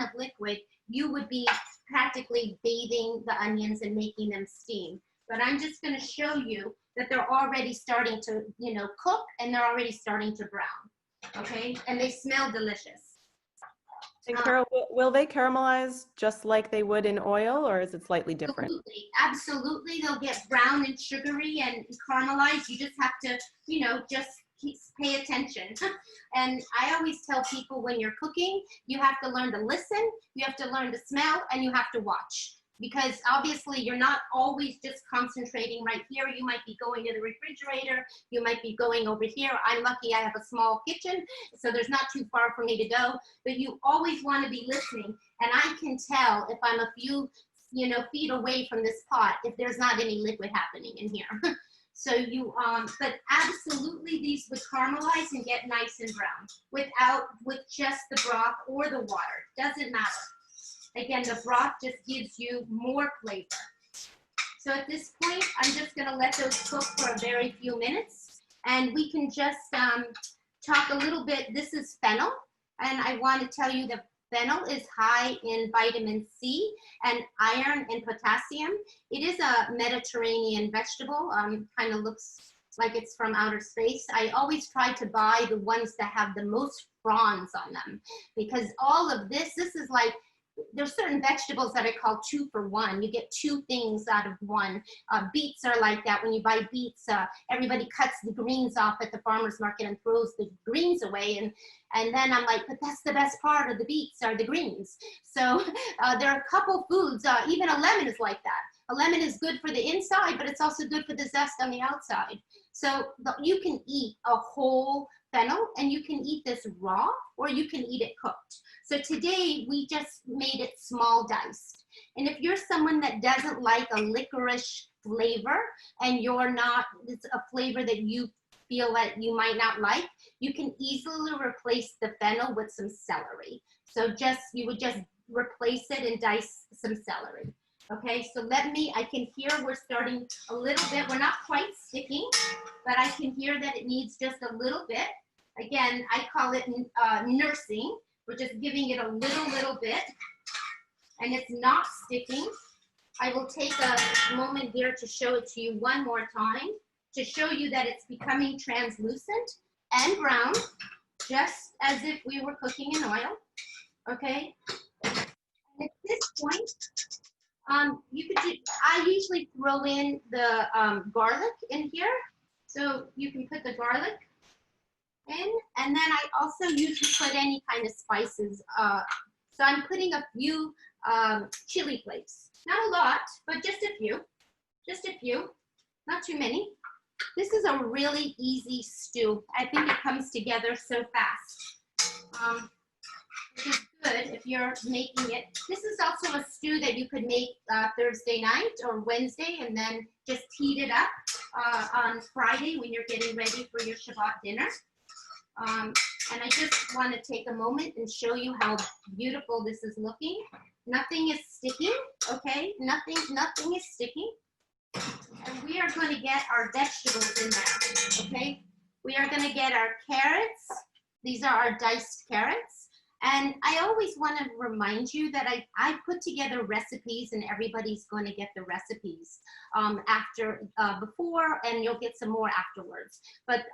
of liquid, you would be practically bathing the onions and making them steam. But I'm just gonna show you that they're already starting to, you know, cook, and they're already starting to brown, okay? And they smell delicious. And Carole, will they caramelize just like they would in oil, or is it slightly different? Absolutely. They'll get brown and sugary and caramelized. You just have to, you know, just pay attention. And I always tell people, when you're cooking, you have to learn to listen, you have to learn to smell, and you have to watch. Because obviously you're not always just concentrating right here. You might be going to the refrigerator, you might be going over here. I'm lucky I have a small kitchen, so there's not too far for me to go, but you always want to be listening. And I can tell if I'm a few, you know, feet away from this pot if there's not any liquid happening in here. So but absolutely these would caramelize and get nice and brown with just the broth or the water, doesn't matter. Again, the broth just gives you more flavor. So at this point, I'm just gonna let those cook for a very few minutes, and we can just talk a little bit. This is fennel, and I want to tell you that fennel is high in vitamin C and iron and potassium. It is a Mediterranean vegetable, kind of looks like it's from outer space. I always try to buy the ones that have the most fronds on them, because all of this is like, there's certain vegetables that are called 2 for 1. You get 2 things out of one. Beets are like that. When you buy beets, everybody cuts the greens off at the farmer's market and throws the greens away. And then I'm like, but that's the best part of the beets are the greens. So there are a couple foods, even a lemon is like that. A lemon is good for the inside, but it's also good for the zest on the outside. So you can eat a whole fennel, and you can eat this raw, or you can eat it cooked. So today we just made it small diced. And if you're someone that doesn't like a licorice flavor, and it's a flavor that you feel that you might not like, you can easily replace the fennel with some celery. So you would just replace it and dice some celery. Okay, so I can hear we're starting a little bit. We're not quite sticking, but I can hear that it needs just a little bit. Again, I call it nursing. We're just giving it a little bit, and it's not sticking. I will take a moment here to show it to you one more time, to show you that it's becoming translucent and brown, just as if we were cooking in oil, okay? And at this point, I usually throw in the garlic in here, so you can put the garlic in, and then I also usually put any kind of spices. So I'm putting a few chili flakes, not a lot, but just a few, not too many. This is a really easy stew. I think it comes together so fast, which is good if you're making it. This is also a stew that you could make Thursday night or Wednesday, and then just heat it up on Friday when you're getting ready for your Shabbat dinner. And I just want to take a moment and show you how beautiful this is looking. Nothing is sticking, okay? Nothing is sticking. And we are going to get our vegetables in there, okay? We are going to get our carrots. These are our diced carrots. And I always want to remind you that I put together recipes, and everybody's going to get the recipes before, and you'll get some more afterwards. But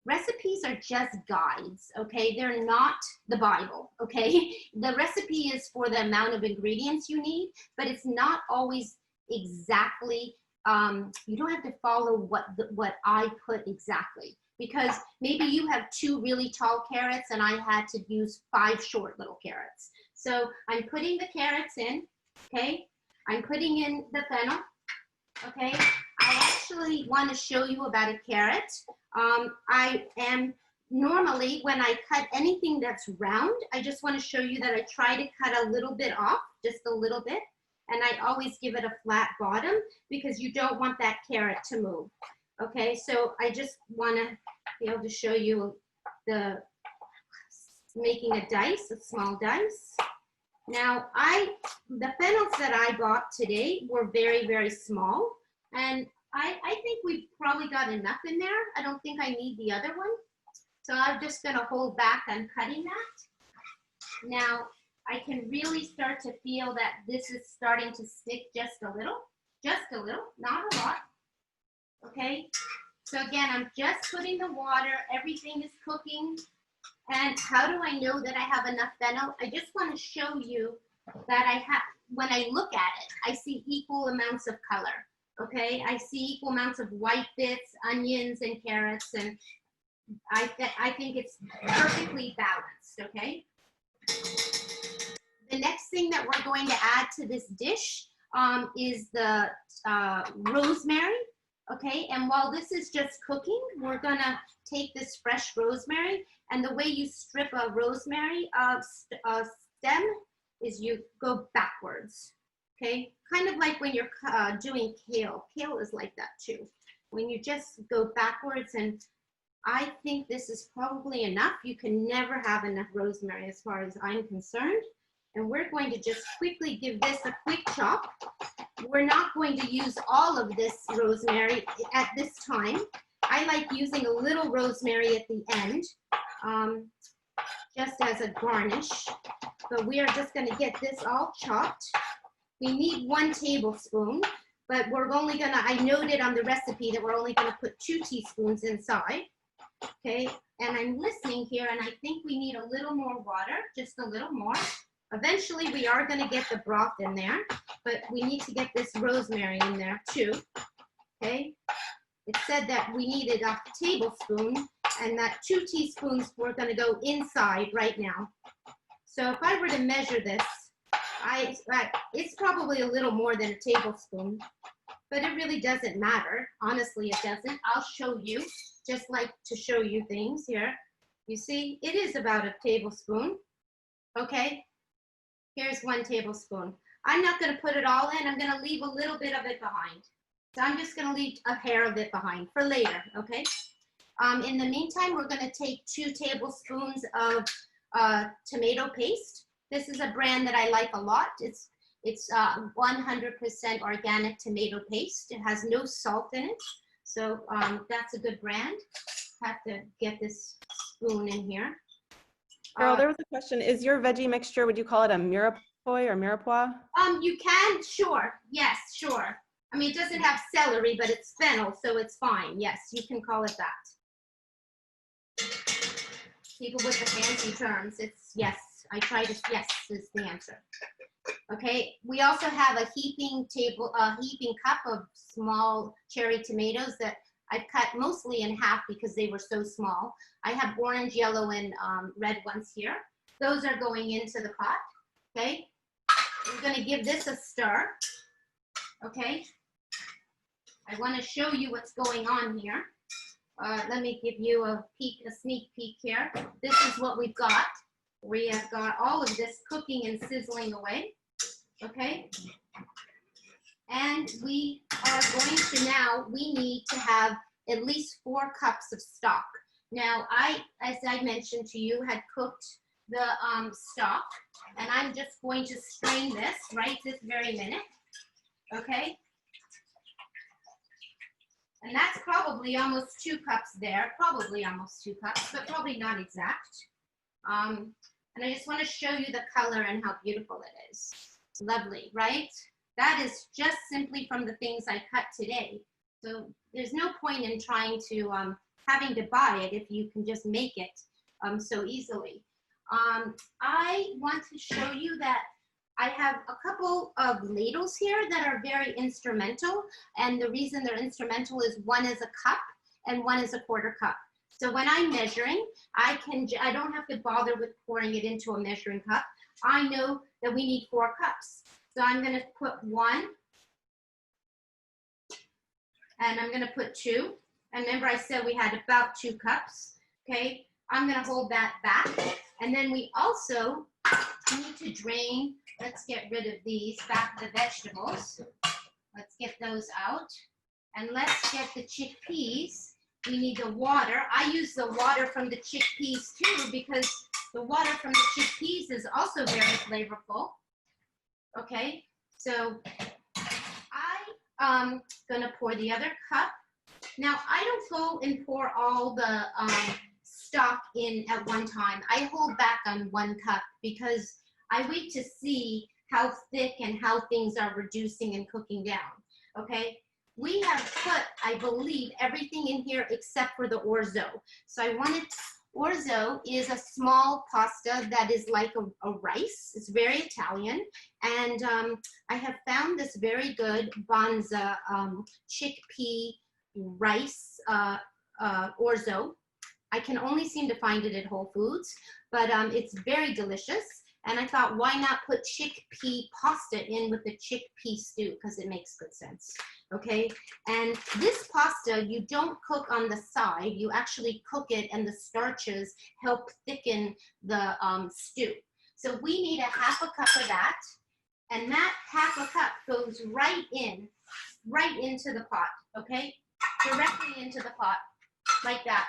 recipes are just guides, okay? They're not the Bible, okay? The recipe is for the amount of ingredients you need, but it's not always exactly, you don't have to follow what I put exactly, because maybe you have 2 really tall carrots and I had to use 5 short little carrots. So I'm putting the carrots in, okay? I'm putting in the fennel, okay? I actually want to show you about a carrot. I am normally, when I cut anything that's round, I just want to show you that I try to cut a little bit off, just a little bit. And I always give it a flat bottom because you don't want that carrot to move. Okay, so I just want to be able to show you making a dice, a small dice. Now, the fennels that I bought today were very, very small. And I think we've probably got enough in there. I don't think I need the other one. So I'm just going to hold back on cutting that. Now, I can really start to feel that this is starting to stick just a little, not a lot. Okay, so again, I'm just putting the water, everything is cooking. And how do I know that I have enough fennel? I just want to show you that I have, when I look at it, I see equal amounts of color. Okay, I see equal amounts of white bits, onions, and carrots, and I think it's perfectly balanced, okay? The next thing that we're going to add to this dish is the rosemary, okay? And while this is just cooking, we're gonna take this fresh rosemary, and the way you strip a rosemary stem is you go backwards, okay? Kind of like when you're doing kale. Kale is like that too. When you just go backwards, and I think this is probably enough. You can never have enough rosemary as far as I'm concerned. And we're going to just quickly give this a quick chop. We're not going to use all of this rosemary at this time. I like using a little rosemary at the end, just as a garnish. But we are just going to get this all chopped. We need 1 tablespoon, but we're only gonna, I noted on the recipe that we're only gonna put 2 teaspoons inside, okay? And I'm listening here, and I think we need a little more water, just a little more. Eventually, we are gonna get the broth in there, but we need to get this rosemary in there too, okay? It said that we needed a tablespoon, and that 2 teaspoons we're gonna go inside right now. So if I were to measure this, it's probably a little more than a tablespoon, but it really doesn't matter. Honestly, it doesn't. I'll show you, just like to show you things here. You see, it is about a tablespoon. Okay, here's 1 tablespoon. I'm not going to put it all in. I'm going to leave a little bit of it behind. So I'm just going to leave a hair of it behind for later, okay? In the meantime, we're going to take 2 tablespoons of tomato paste. This is a brand that I like a lot. It's 100% organic tomato paste. It has no salt in it. So that's a good brand. Have to get this spoon in here. Carole, there was a question. Is your veggie mixture, would you call it a mirepoix or mirepoix? You can, sure. Yes, sure. I mean, it doesn't have celery, but it's fennel, so it's fine. Yes, you can call it that. People with the fancy terms, it's yes. I try to, yes is the answer. Okay, we also have a heaping cup of small cherry tomatoes that I've cut mostly in half because they were so small. I have orange, yellow, and red ones here. Those are going into the pot, okay? We're gonna give this a stir, okay? I wanna show you what's going on here. Let me give you a sneak peek here. This is what we've got. We have got all of this cooking and sizzling away, okay? And we are going to now, we need to have at least 4 cups of stock. Now, as I mentioned to you, had cooked the stock, and I'm just going to strain this right this very minute, okay? And that's probably almost 2 cups there, probably almost 2 cups, but probably not exact. And I just want to show you the color and how beautiful it is. Lovely, right? That is just simply from the things I cut today. So there's no point in trying to, having to buy it if you can just make it so easily. I want to show you that I have a couple of ladles here that are very instrumental. And the reason they're instrumental is one is a cup and one is a 1/4 cup. So when I'm measuring, I don't have to bother with pouring it into a measuring cup. I know that we need 4 cups. So I'm going to put 1, and I'm going to put 2. And remember I said we had about 2 cups, okay? I'm going to hold that back. And then we also need to drain, let's get rid of these, the vegetables. Let's get those out. And let's get the chickpeas. We need the water. I use the water from the chickpeas too, because the water from the chickpeas is also very flavorful. Okay, so I'm gonna pour the other cup. Now I don't go and pour all the stock in at one time. I hold back on 1 cup because I wait to see how thick and how things are reducing and cooking down. Okay, we have put, I believe, everything in here except for the orzo. So I wanted, orzo is a small pasta that is like a rice. It's very Italian. And I have found this very good Banza chickpea rice orzo. I can only seem to find it at Whole Foods, but it's very delicious. And I thought, why not put chickpea pasta in with the chickpea stew, because it makes good sense, okay? And this pasta, you don't cook on the side, you actually cook it and the starches help thicken the stew. So we need a 1/2 cup of that, and that 1/2 cup goes right into the pot, okay? Directly into the pot, like that,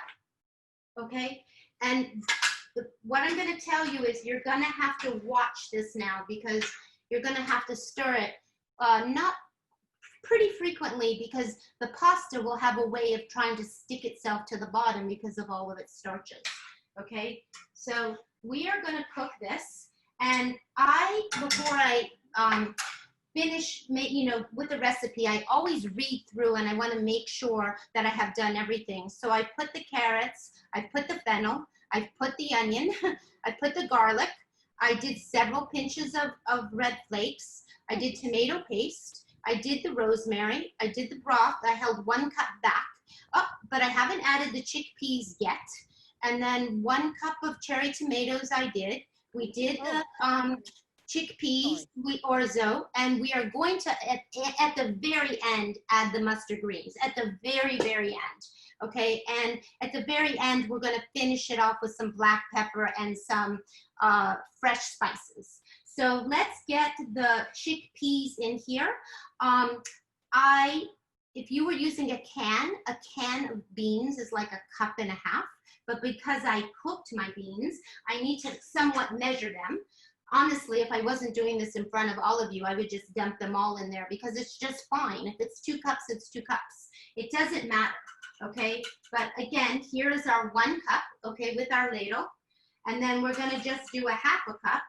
okay? And what I'm going to tell you is you're going to have to watch this now, because you're going to have to stir it not pretty frequently, because the pasta will have a way of trying to stick itself to the bottom because of all of its starches. Okay, so we are going to cook this, and before I finish, with the recipe, I always read through and I want to make sure that I have done everything. So I put the carrots, I put the fennel, I put the onion, I put the garlic, I did several pinches of red flakes, I did tomato paste, I did the rosemary, I did the broth, I held 1 cup back. Oh, but I haven't added the chickpeas yet. And then 1 cup of cherry tomatoes I did. We did the chickpeas, orzo, and we are going to, at the very end, add the mustard greens, at the very, very end. Okay, and at the very end, we're going to finish it off with some black pepper and some fresh spices. So let's get the chickpeas in here. If you were using a can of beans is like 1.5 cups, but because I cooked my beans, I need to somewhat measure them. Honestly, if I wasn't doing this in front of all of you, I would just dump them all in there, because it's just fine. If it's 2 cups, it's 2 cups. It doesn't matter. Okay, but again, here is our 1 cup, okay, with our ladle. And then we're going to just do a 1/2 cup,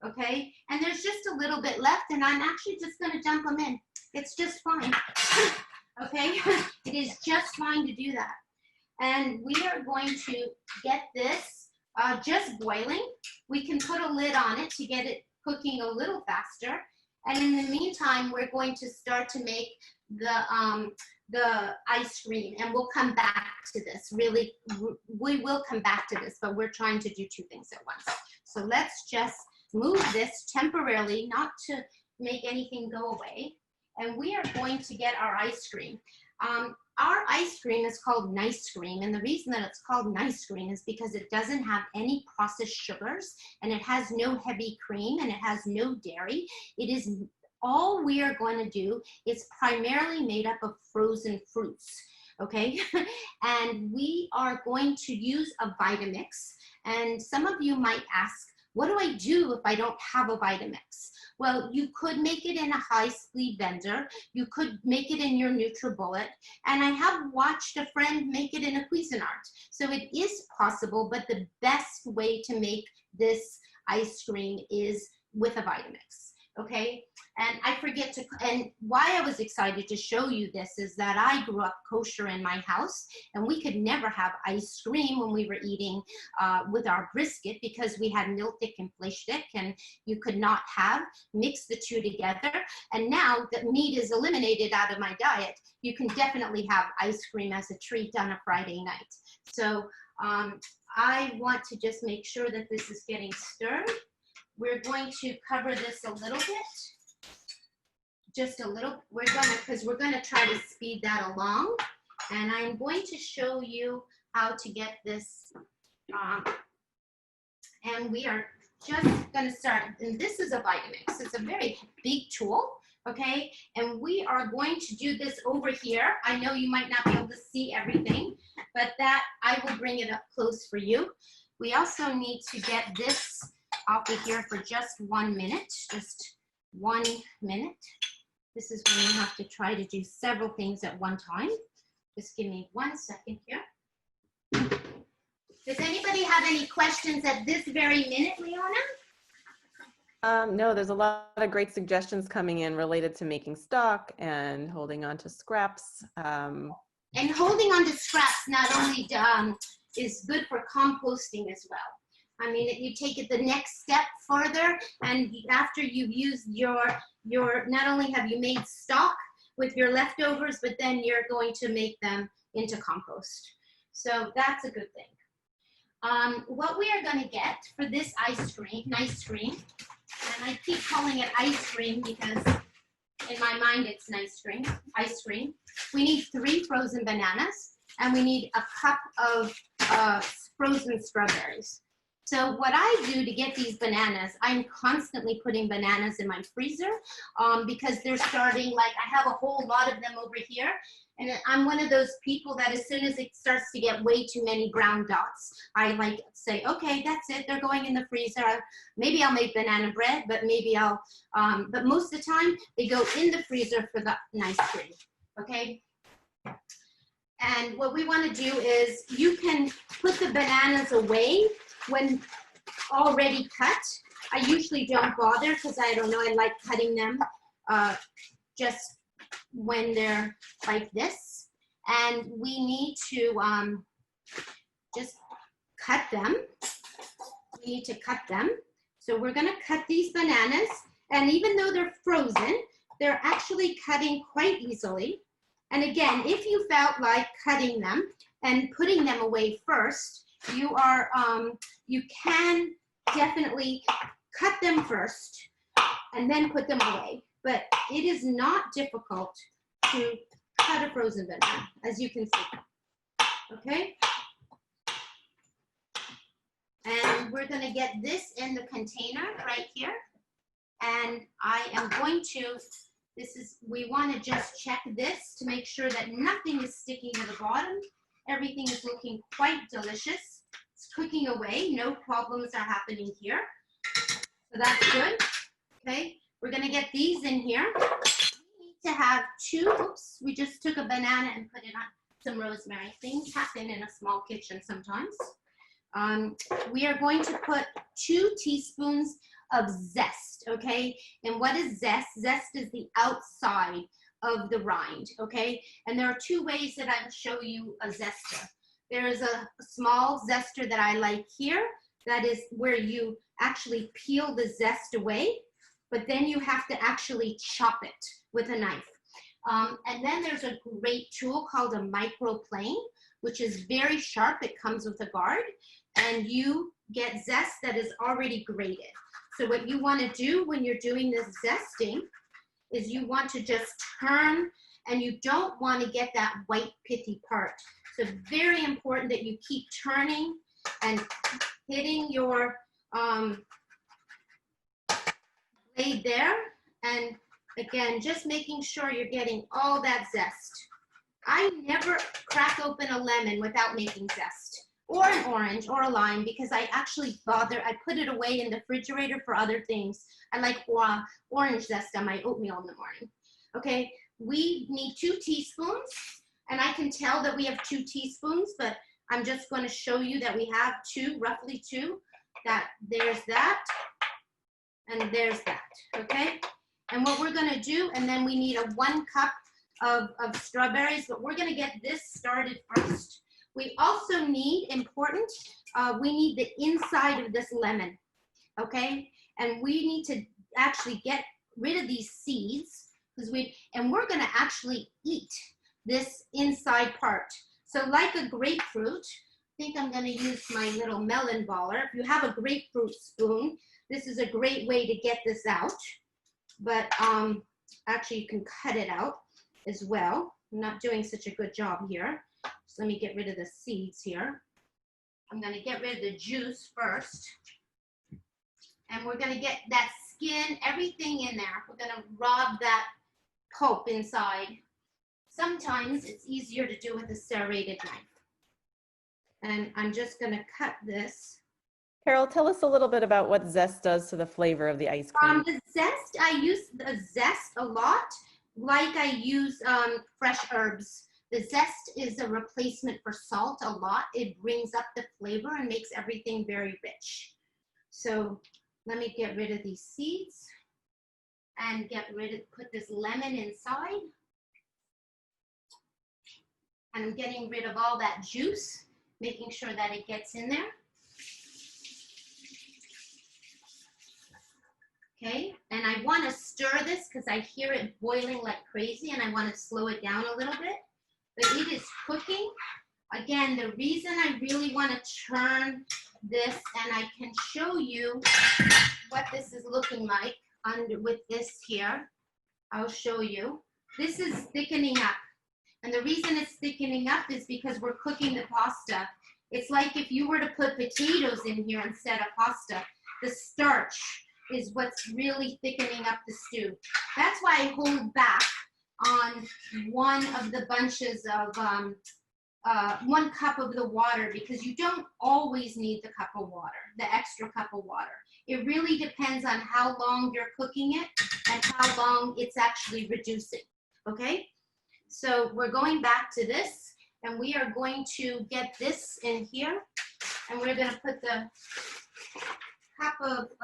okay? And there's just a little bit left, and I'm actually just going to dump them in. It's just fine, okay? It is just fine to do that. And we are going to get this just boiling. We can put a lid on it to get it cooking a little faster. And in the meantime, we're going to start to make the ice cream, and we'll come back to this. Really, we will come back to this, but we're trying to do 2 things at once. So let's just move this temporarily, not to make anything go away. And we are going to get our ice cream. Our ice cream is called nice cream, and the reason that it's called nice cream is because it doesn't have any processed sugars, and it has no heavy cream, and it has no dairy. It is all we are going to do is primarily made up of frozen fruits, okay? And we are going to use a Vitamix. And some of you might ask, what do I do if I don't have a Vitamix? Well, you could make it in a high-speed blender. You could make it in your NutriBullet. And I have watched a friend make it in a Cuisinart. So it is possible, but the best way to make this ice cream is with a Vitamix, okay? And I forget to, and why I was excited to show you this is that I grew up kosher in my house, and we could never have ice cream when we were eating with our brisket because we had miltik and fleshtik, and you could not have, mix the two together. And now that meat is eliminated out of my diet, you can definitely have ice cream as a treat on a Friday night. So I want to just make sure that this is getting stirred. We're going to cover this a little bit. Just a little, because we're gonna try to speed that along. And I'm going to show you how to get this, and we are just gonna start, and this is a Vitamix. It's a very big tool, okay? And we are going to do this over here. I know you might not be able to see everything, but that, I will bring it up close for you. We also need to get this off of here for just 1 minute, just 1 minute. This is when you have to try to do several things at one time. Just give me 1 second here. Does anybody have any questions at this very minute, Lianna? No, there's a lot of great suggestions coming in related to making stock and holding on to scraps. And holding on to scraps not only is good for composting as well. I mean, you take it the next step further, and after you've used your not only have you made stock with your leftovers, but then you're going to make them into compost. So that's a good thing. What we are going to get for this ice cream, and I keep calling it ice cream because in my mind it's ice cream. We need 3 frozen bananas, and we need a cup of frozen strawberries. So what I do to get these bananas, I'm constantly putting bananas in my freezer because they're starting, like I have a whole lot of them over here. And I'm one of those people that as soon as it starts to get way too many brown dots, I like say, okay, that's it. They're going in the freezer. Maybe I'll make banana bread, but maybe I'll, but most of the time they go in the freezer for the ice cream, okay? And what we want to do is you can put the bananas away when already cut. I usually don't bother because I don't know, I like cutting them just when they're like this. And we need to just cut them. We need to cut them. So we're gonna cut these bananas, and even though they're frozen, they're actually cutting quite easily. And again, if you felt like cutting them and putting them away first, you are, you can definitely cut them first and then put them away. But it is not difficult to cut a frozen banana, as you can see, okay? And we're gonna get this in the container right here. And I am going to, we wanna just check this to make sure that nothing is sticking to the bottom. Everything is looking quite delicious. It's cooking away, no problems are happening here. So that's good, okay? We're gonna get these in here. We need to have 2, oops, we just took a banana and put it on some rosemary. Things happen in a small kitchen sometimes. We are going to put 2 teaspoons of zest, okay? And what is zest? Zest is the outside of the rind, okay? And there are 2 ways that I will show you a zester. There is a small zester that I like here. That is where you actually peel the zest away, but then you have to actually chop it with a knife. And then there's a great tool called a microplane, which is very sharp. It comes with a guard, and you get zest that is already grated. So what you want to do when you're doing this zesting is you want to just turn, and you don't want to get that white pithy part. So very important that you keep turning and hitting your blade there, and Again, just making sure you're getting all that zest. I never crack open a lemon without making zest, or an orange or a lime, because I actually I put it away in the refrigerator for other things. I like orange zest on my oatmeal in the morning. Okay, we need 2 teaspoons, and I can tell that we have 2 teaspoons, but I'm just going to show you that we have 2, roughly 2. That there's that, and there's that, okay? And what we're going to do, and then we need a 1 cup of strawberries, but we're going to get this started first. We also need, important, we need the inside of this lemon, okay? And we need to actually get rid of these seeds, and we're going to actually eat this inside part. So like a grapefruit, I think I'm going to use my little melon baller. If you have a grapefruit spoon, this is a great way to get this out. But actually you can cut it out as well. I'm not doing such a good job here. So let me get rid of the seeds here. I'm going to get rid of the juice first. And we're going to get that skin, everything in there. We're going to rob that pulp inside. Sometimes it's easier to do with a serrated knife. And I'm just going to cut this. Carole, tell us a little bit about what zest does to the flavor of the ice cream. The zest, I use the zest a lot, like I use fresh herbs. The zest is a replacement for salt a lot. It brings up the flavor and makes everything very rich. So let me get rid of these seeds and put this lemon inside. And I'm getting rid of all that juice, making sure that it gets in there. Okay, and I want to stir this because I hear it boiling like crazy, and I want to slow it down a little bit. But it is cooking. Again, the reason I really want to churn this, and I can show you what this is looking like with this here. I'll show you. This is thickening up. And the reason it's thickening up is because we're cooking the pasta. It's like if you were to put potatoes in here instead of pasta. The starch is what's really thickening up the stew. That's why I hold back on one of the bunches of, 1 cup of the water, because you don't always need the cup of water, the extra cup of water. It really depends on how long you're cooking it and how long it's actually reducing, okay? So we're going back to this, and we are going to get this in here, and we're going to put the cup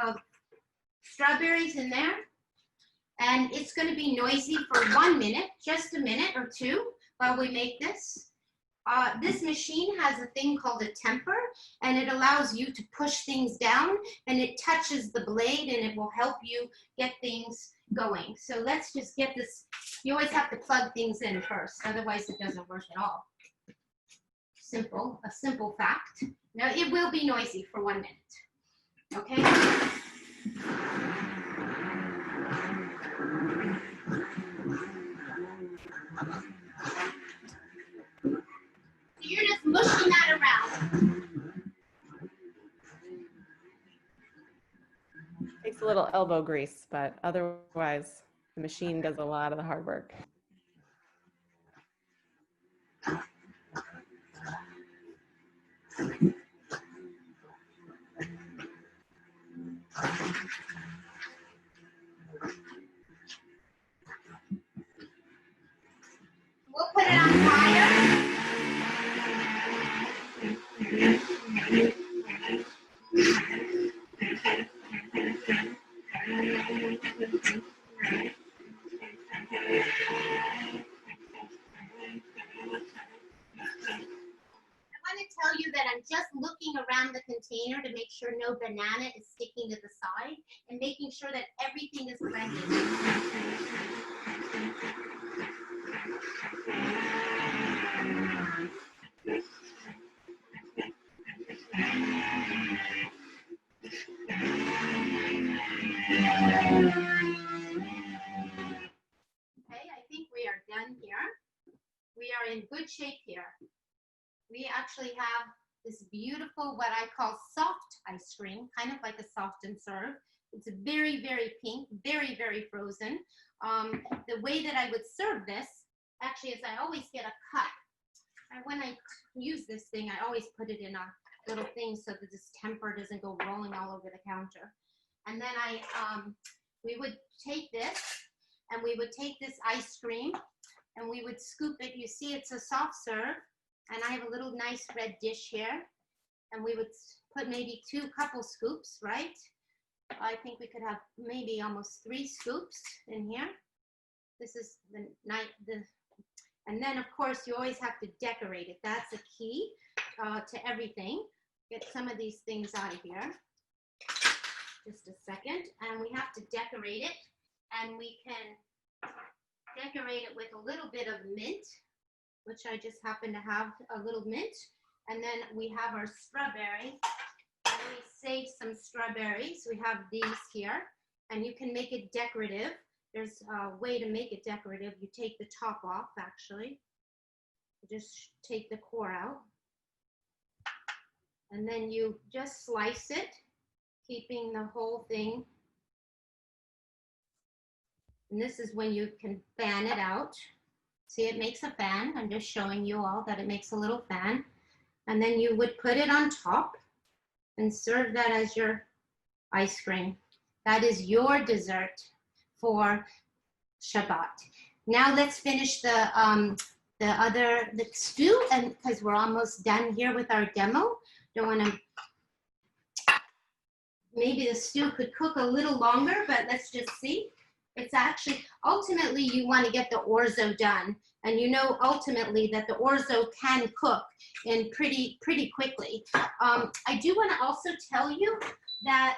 of strawberries in there, and it's going to be noisy for 1 minute, just a minute or 2 while we make this. This machine has a thing called a temper, and it allows you to push things down, and it touches the blade, and it will help you get things going. So let's just get this. You always have to plug things in first, otherwise it doesn't work at all. A simple fact. Now it will be noisy for 1 minute, okay? You're just mushing that around. Takes a little elbow grease, but otherwise the machine does a lot of the hard work. We'll put it on fire. Tell you that I'm just looking around the container to make sure no banana is sticking to the side, and making sure that everything is blended. Okay, I think we are done here. We are in good shape here. We actually have this beautiful, what I call soft ice cream, kind of like a soft and serve. It's very, very pink, very, very frozen. The way that I would serve this, actually, is I always get a cup. And when I use this thing, I always put it in a little thing so that this temper doesn't go rolling all over the counter. And then we would take this, and we would take this ice cream, and we would scoop it. You see, it's a soft serve, and I have a little nice red dish here, and we would put maybe couple scoops, right? I think we could have maybe almost 3 scoops in here. This is the night, and then of course you always have to decorate it. That's a key to everything. Get some of these things out of here. Just a second, and we have to decorate it, and we can decorate it with a little bit of mint, which I just happen to have a little mint, and then we have our strawberry, and we save some strawberries. We have these here, and you can make it decorative. There's a way to make it decorative. You take the top off, actually. You just take the core out, and then you just slice it, keeping the whole thing. And this is when you can fan it out. See, it makes a fan. I'm just showing you all that it makes a little fan. And then you would put it on top and serve that as your ice cream. That is your dessert for Shabbat. Now let's finish the stew, and because we're almost done here with our demo. Don't want to, maybe the stew could cook a little longer, but let's just see. It's actually, ultimately you want to get the orzo done. And you know ultimately that the orzo can cook in pretty quickly. I do want to also tell you that,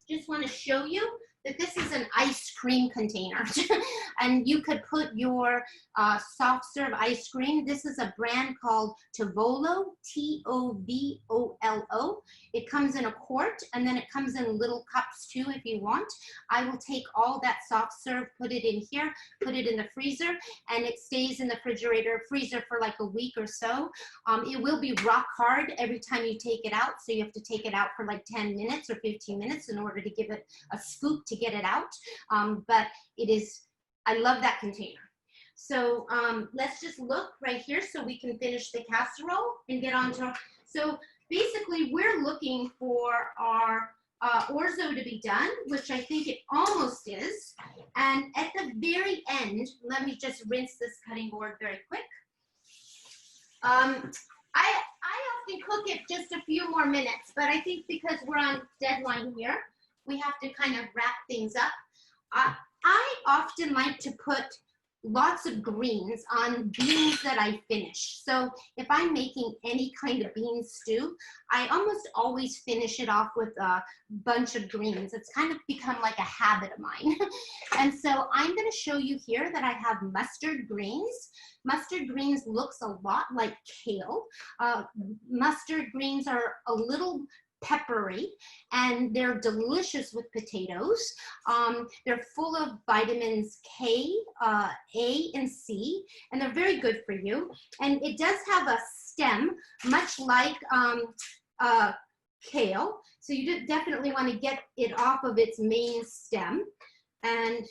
just want to show you that this is an ice cream container. And you could put your soft serve ice cream. This is a brand called Tovolo, Tovolo. It comes in a quart, and then it comes in little cups too if you want. I will take all that soft serve, put it in here, put it in the freezer, and it stays in the freezer for like a week or so. It will be rock hard every time you take it out, so you have to take it out for like 10 minutes or 15 minutes in order to give it a scoop to get it out. But it is, I love that container. So let's just look right here so we can finish the casserole and get on to, so basically we're looking for our orzo to be done, which I think it almost is. And at the very end, let me just rinse this cutting board very quick. I often cook it just a few more minutes, but I think because we're on deadline here, we have to kind of wrap things up. I often like to put lots of greens on beans that I finish. So if I'm making any kind of bean stew, I almost always finish it off with a bunch of greens. It's kind of become like a habit of mine. And so I'm going to show you here that I have mustard greens. Mustard greens looks a lot like kale. Mustard greens are a little peppery, and they're delicious with potatoes. They're full of vitamins K, A, and C, and they're very good for you. And it does have a stem, much like kale, so you definitely want to get it off of its main stem. And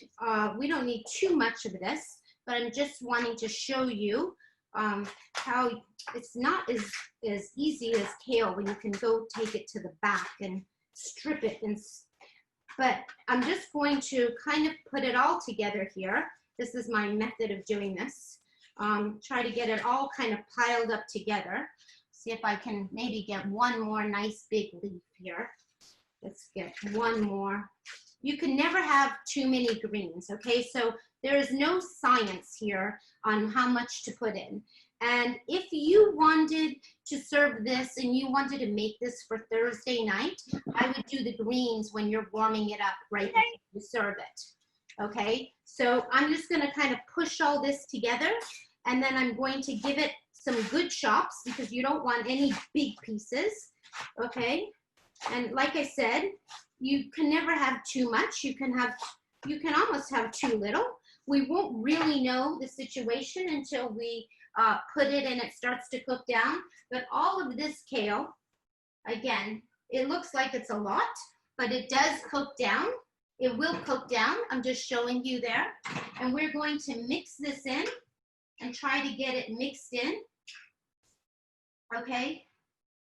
we don't need too much of this, but I'm just wanting to show you how it's not as easy as kale when you can go take it to the back and strip it. But I'm just going to kind of put it all together here. This is my method of doing this. Try to get it all kind of piled up together. See if I can maybe get one more nice big leaf here. Let's get one more. You can never have too many greens, okay? So there is no science here on how much to put in. And if you wanted to serve this and you wanted to make this for Thursday night, I would do the greens when you're warming it up right before you serve it, okay? So I'm just gonna kind of push all this together, and then I'm going to give it some good chops because you don't want any big pieces, okay? And like I said, you can never have too much. You can almost have too little. We won't really know the situation until we put it and it starts to cook down. But all of this kale, again, it looks like it's a lot, but it does cook down. It will cook down. I'm just showing you there. And we're going to mix this in and try to get it mixed in. Okay?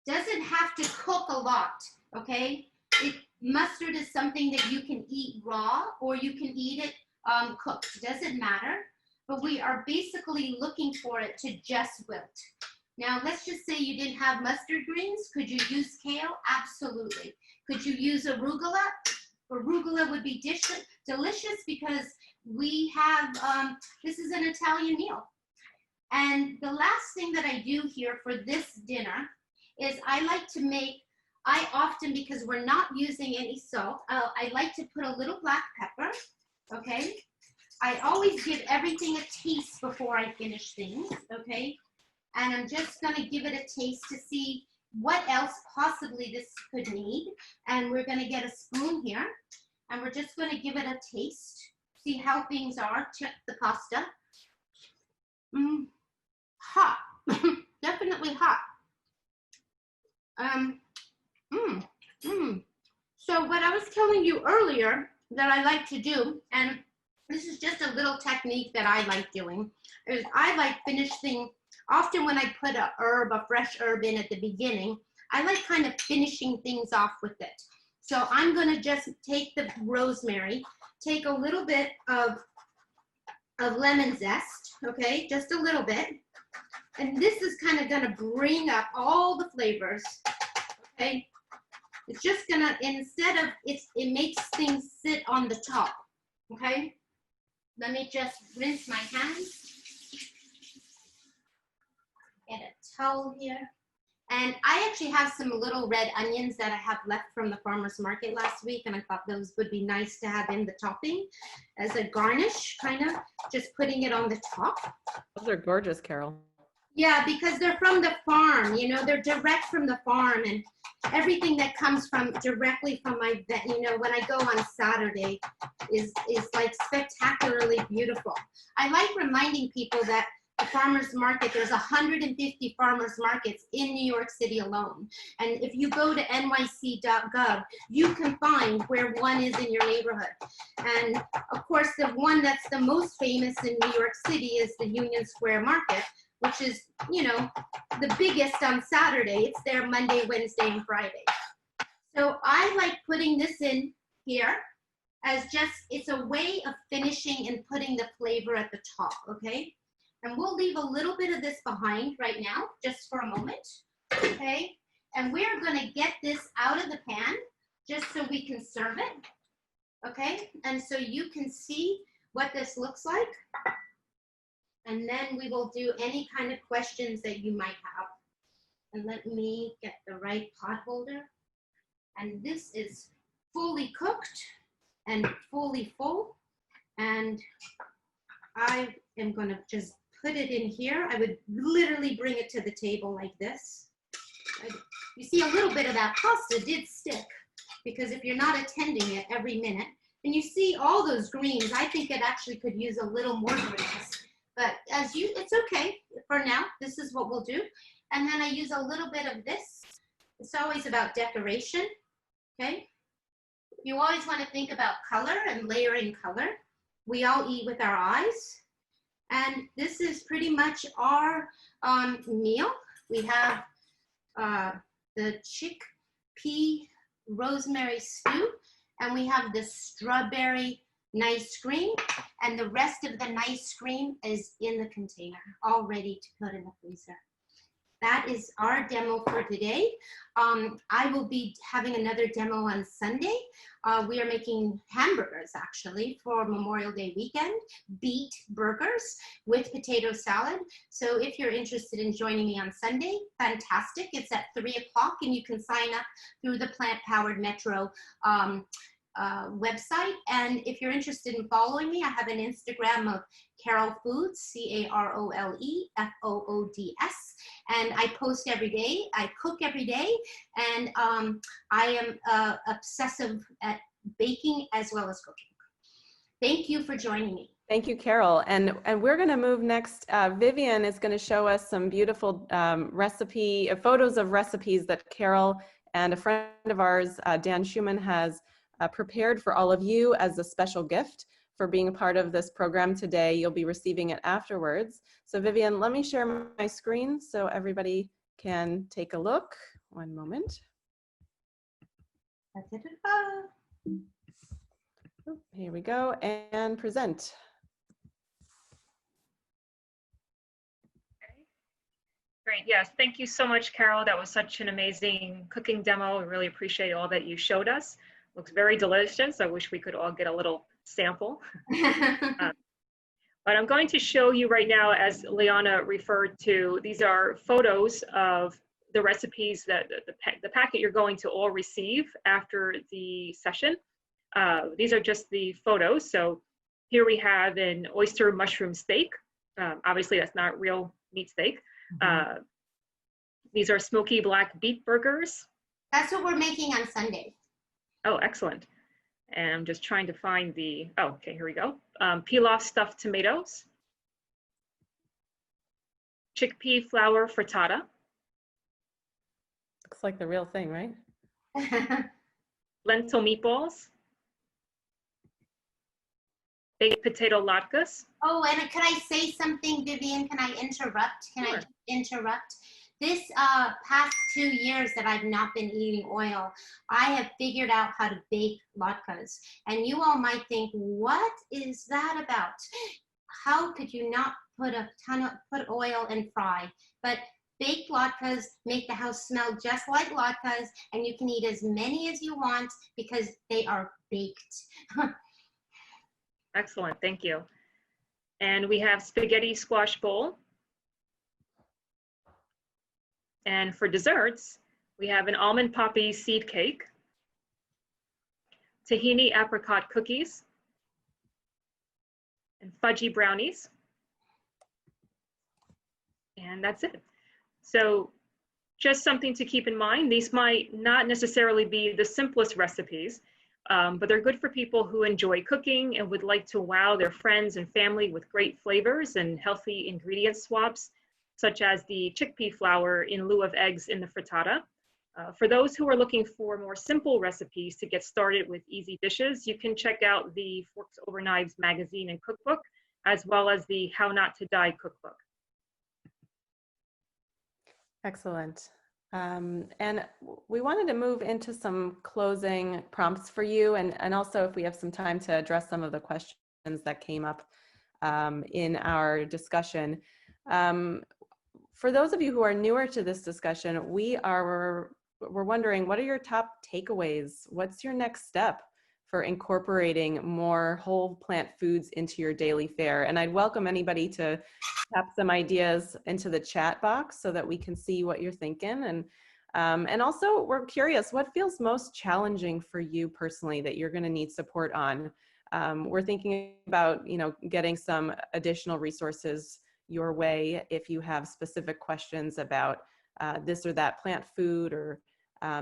Doesn't have to cook a lot, okay? Mustard is something that you can eat raw or you can eat it cooked. Doesn't matter. But we are basically looking for it to just wilt. Now, let's just say you didn't have mustard greens. Could you use kale? Absolutely. Could you use arugula? Arugula would be delicious because we have, this is an Italian meal. And the last thing that I do here for this dinner is I like to make, I often, because we're not using any salt, I like to put a little black pepper, okay? I always give everything a taste before I finish things, okay? And I'm just gonna give it a taste to see what else possibly this could need. And we're gonna get a spoon here, and we're just gonna give it a taste, see how things are, check the pasta. Hot, definitely hot. So what I was telling you earlier that I like to do, and this is just a little technique that I like doing, is I like finishing, often when I put a fresh herb in at the beginning, I like kind of finishing things off with it. So I'm gonna just take the rosemary, take a little bit of lemon zest, okay, just a little bit. And this is kind of gonna bring up all the flavors, okay? It's just gonna, instead of, it makes things sit on the top, okay? Let me just rinse my hands. Get a towel here. And I actually have some little red onions that I have left from the farmer's market last week, and I thought those would be nice to have in the topping as a garnish, kind of, just putting it on the top. Those are gorgeous, Carole. Yeah, because they're from the farm, you know, they're direct from the farm, and everything that comes from directly from my vet, you know, when I go on Saturday is like spectacularly beautiful. I like reminding people that the farmers market, there's 150 farmers markets in New York City alone. And if you go to nyc.gov, you can find where one is in your neighborhood. And of course, the one that's the most famous in New York City is the Union Square Market, which is, you know, the biggest on Saturday. It's there Monday, Wednesday, and Friday. So I like putting this in here as just, it's a way of finishing and putting the flavor at the top, okay? And we'll leave a little bit of this behind right now, just for a moment, okay? And we're gonna get this out of the pan, just so we can serve it, okay? And so you can see what this looks like. And then we will do any kind of questions that you might have. And let me get the right pot holder. And this is fully cooked and fully full. And I am gonna just put it in here. I would literally bring it to the table like this. You see a little bit of that pasta did stick, because if you're not attending it every minute, and you see all those greens, I think it actually could use a little more greens. But as you, it's okay for now. This is what we'll do. And then I use a little bit of this. It's always about decoration, okay? You always want to think about color and layering color. We all eat with our eyes. And this is pretty much our meal. We have the chickpea rosemary stew, and we have the strawberry nice cream, and the rest of the nice cream is in the container, all ready to put in the freezer. That is our demo for today. I will be having another demo on Sunday. We are making hamburgers, actually, for Memorial Day weekend, beet burgers with potato salad. So if you're interested in joining me on Sunday, fantastic. It's at 3 o'clock, and you can sign up through the Plant Powered Metro website. And if you're interested in following me, I have an Instagram of Carole Foods, CaroleFoods, and I post every day. I cook every day, and I am obsessive at baking as well as cooking. Thank you for joining me. Thank you, Carole. And we're going to move next. Vivian is going to show us some beautiful photos of recipes that Carole And a friend of ours, Dan Schumann, has prepared for all of you as a special gift for being a part of this program today. You'll be receiving it afterwards. So Vivian, let me share my screen so everybody can take a look. One moment. Here we go, and present. Great, yes, thank you so much, Carol. That was such an amazing cooking demo. I really appreciate all that you showed us. Looks very delicious. I wish we could all get a little sample. But I'm going to show you right now, as Lianna referred to, these are photos of the recipes that the packet you're going to all receive after the session. These are just the photos. So here we have an oyster mushroom steak. Obviously, that's not real meat steak. These are smoky black beet burgers. That's what we're making on Sunday. Oh, excellent. And I'm just trying to find the, oh, okay, here we go. Pilaf stuffed tomatoes. Chickpea flour frittata. Looks like the real thing, right? Lentil meatballs. Baked potato latkes. Oh, and can I say something, Vivian? Can I interrupt? Can Sure. I interrupt? This past 2 years that I've not been eating oil, I have figured out how to bake latkes. And you all might think, what is that about? How could you not put put oil and fry? But baked latkes make the house smell just like latkes, and you can eat as many as you want because they are baked. Excellent, thank you. And we have spaghetti squash bowl. And for desserts, we have an almond poppy seed cake, tahini apricot cookies, and fudgy brownies. And that's it. So just something to keep in mind, these might not necessarily be the simplest recipes, but they're good for people who enjoy cooking and would like to wow their friends and family with great flavors and healthy ingredient swaps, such as the chickpea flour in lieu of eggs in the frittata. For those who are looking for more simple recipes to get started with easy dishes, you can check out the Forks Over Knives magazine and cookbook, as well as the How Not to Die cookbook. Excellent. And we wanted to move into some closing prompts for you, and also if we have some time to address some of the questions that came up in our discussion. For those of you who are newer to this discussion, we're wondering, what are your top takeaways? What's your next step for incorporating more whole plant foods into your daily fare? And I'd welcome anybody to tap some ideas into the chat box so that we can see what you're thinking. And also, we're curious, what feels most challenging for you personally that you're going to need support on? We're thinking about, getting some additional resources your way if you have specific questions about this or that plant food or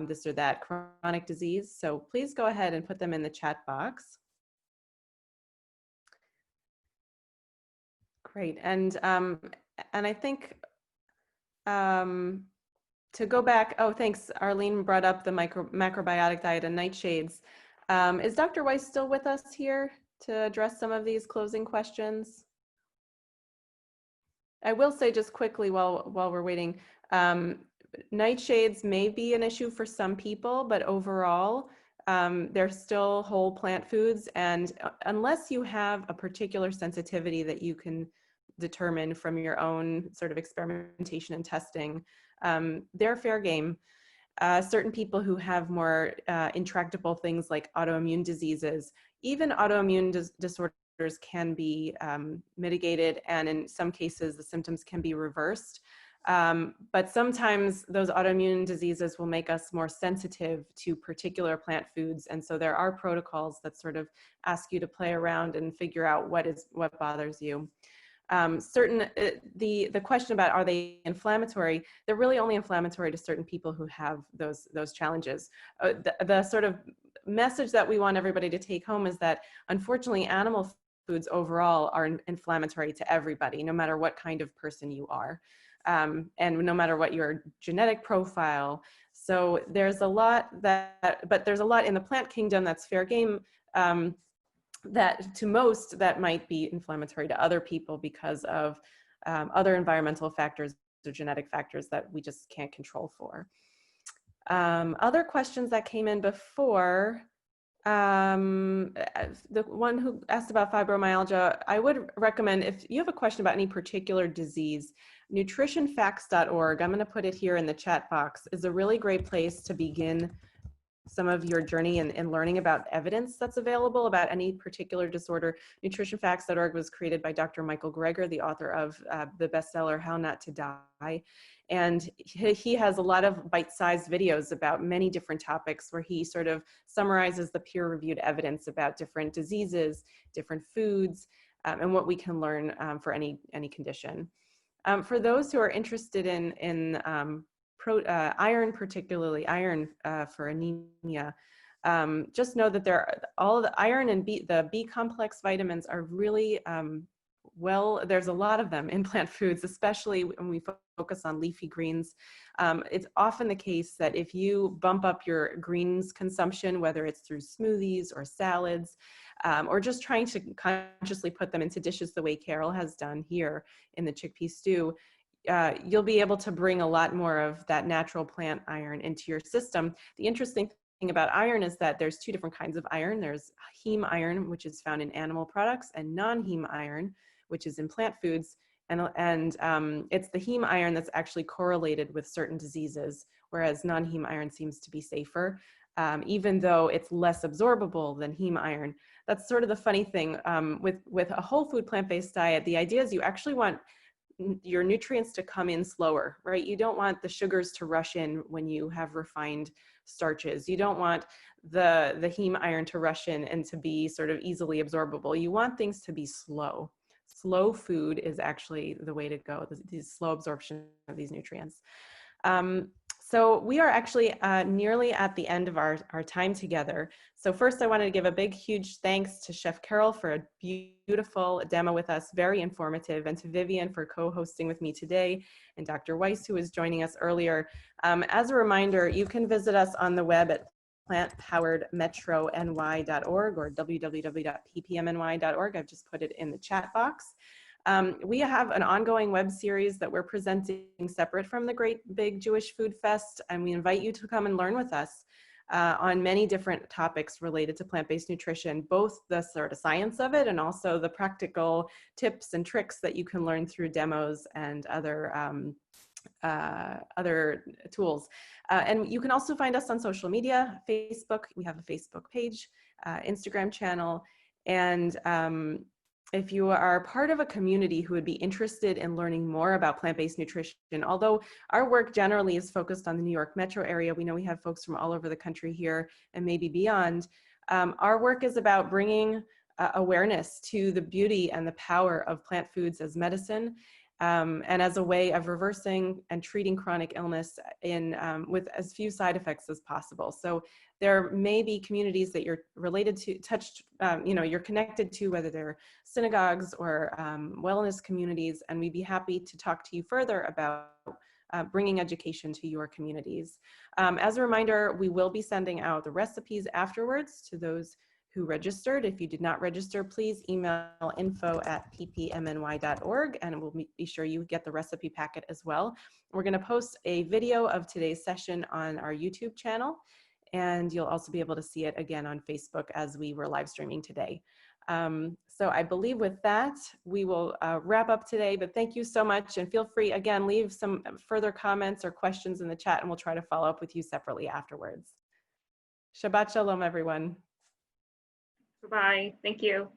this or that chronic disease. So please go ahead and put them in the chat box. Great. And I think to go back, oh, thanks. Arlene brought up the macrobiotic diet and nightshades. Is Dr. Weiss still with us here to address some of these closing questions? I will say just quickly while we're waiting, nightshades may be an issue for some people, but overall, they're still whole plant foods. And unless you have a particular sensitivity that you can determine from your own sort of experimentation and testing, they're fair game. Certain people who have more intractable things like autoimmune diseases, even autoimmune disorders can be mitigated, and in some cases the symptoms can be reversed. But sometimes those autoimmune diseases will make us more sensitive to particular plant foods, and so there are protocols that sort of ask you to play around and figure out what bothers you. The question about are they inflammatory, they're really only inflammatory to certain people who have those challenges. The sort of message that we want everybody to take home is that unfortunately animal foods overall are inflammatory to everybody, no matter what kind of person you are. and no matter what your genetic profile. So there's a lot but there's a lot in the plant kingdom that's fair game, that to most that might be inflammatory to other people because of other environmental factors or genetic factors that we just can't control for. Other questions that came in before, the one who asked about fibromyalgia, I would recommend, if you have a question about any particular disease, nutritionfacts.org, I'm going to put it here in the chat box, is a really great place to begin some of your journey in learning about evidence that's available about any particular disorder. Nutritionfacts.org was created by Dr. Michael Greger, the author of the bestseller, How Not to Die. And he has a lot of bite-sized videos about many different topics where he sort of summarizes the peer-reviewed evidence about different diseases, different foods, and what we can learn for any condition. For those who are interested in iron, particularly iron for anemia, just know that all of the iron and the B complex vitamins are really there's a lot of them in plant foods, especially when we focus on leafy greens. It's often the case that if you bump up your greens consumption, whether it's through smoothies or salads, or just trying to consciously put them into dishes the way Carole has done here in the chickpea stew, you'll be able to bring a lot more of that natural plant iron into your system. The interesting thing about iron is that there's two different kinds of iron. There's heme iron, which is found in animal products, and non-heme iron, which is in plant foods. And it's the heme iron that's actually correlated with certain diseases, whereas non-heme iron seems to be safer, even though it's less absorbable than heme iron. That's sort of the funny thing with a whole food plant-based diet. The idea is you actually want your nutrients to come in slower, right? You don't want the sugars to rush in when you have refined starches. You don't want the heme iron to rush in and to be sort of easily absorbable. You want things to be slow. Slow food is actually the way to go, the slow absorption of these nutrients. So we are actually nearly at the end of our time together. So first I wanted to give a big, huge thanks to Chef Carole for a beautiful demo with us, very informative, and to Vivian for co-hosting with me today, and Dr. Weiss, who was joining us earlier. As a reminder, you can visit us on the web at plantpoweredmetrony.org or www.ppmny.org. I've just put it in the chat box. We have an ongoing web series that we're presenting separate from the Great Big Jewish Food Fest, and we invite you to come and learn with us on many different topics related to plant-based nutrition, both the sort of science of it and also the practical tips and tricks that you can learn through demos and other tools. And you can also find us on social media, Facebook. We have a Facebook page, Instagram channel, and if you are part of a community who would be interested in learning more about plant-based nutrition, although our work generally is focused on the New York metro area, we know we have folks from all over the country here and maybe beyond. Our work is about bringing awareness to the beauty and the power of plant foods as medicine, and as a way of reversing and treating chronic illness with as few side effects as possible. So there may be communities that you're related to, you're connected to, whether they're synagogues or wellness communities, and we'd be happy to talk to you further about bringing education to your communities. As a reminder, we will be sending out the recipes afterwards to those who registered. If you did not register, please email info@ppmny.org and we'll be sure you get the recipe packet as well. We're going to post a video of today's session on our YouTube channel, and you'll also be able to see it again on Facebook as we were live streaming today. So I believe with that, we will wrap up today, but thank you so much, and feel free, again, leave some further comments or questions in the chat and we'll try to follow up with you separately afterwards. Shabbat Shalom, everyone. Bye-bye. Thank you.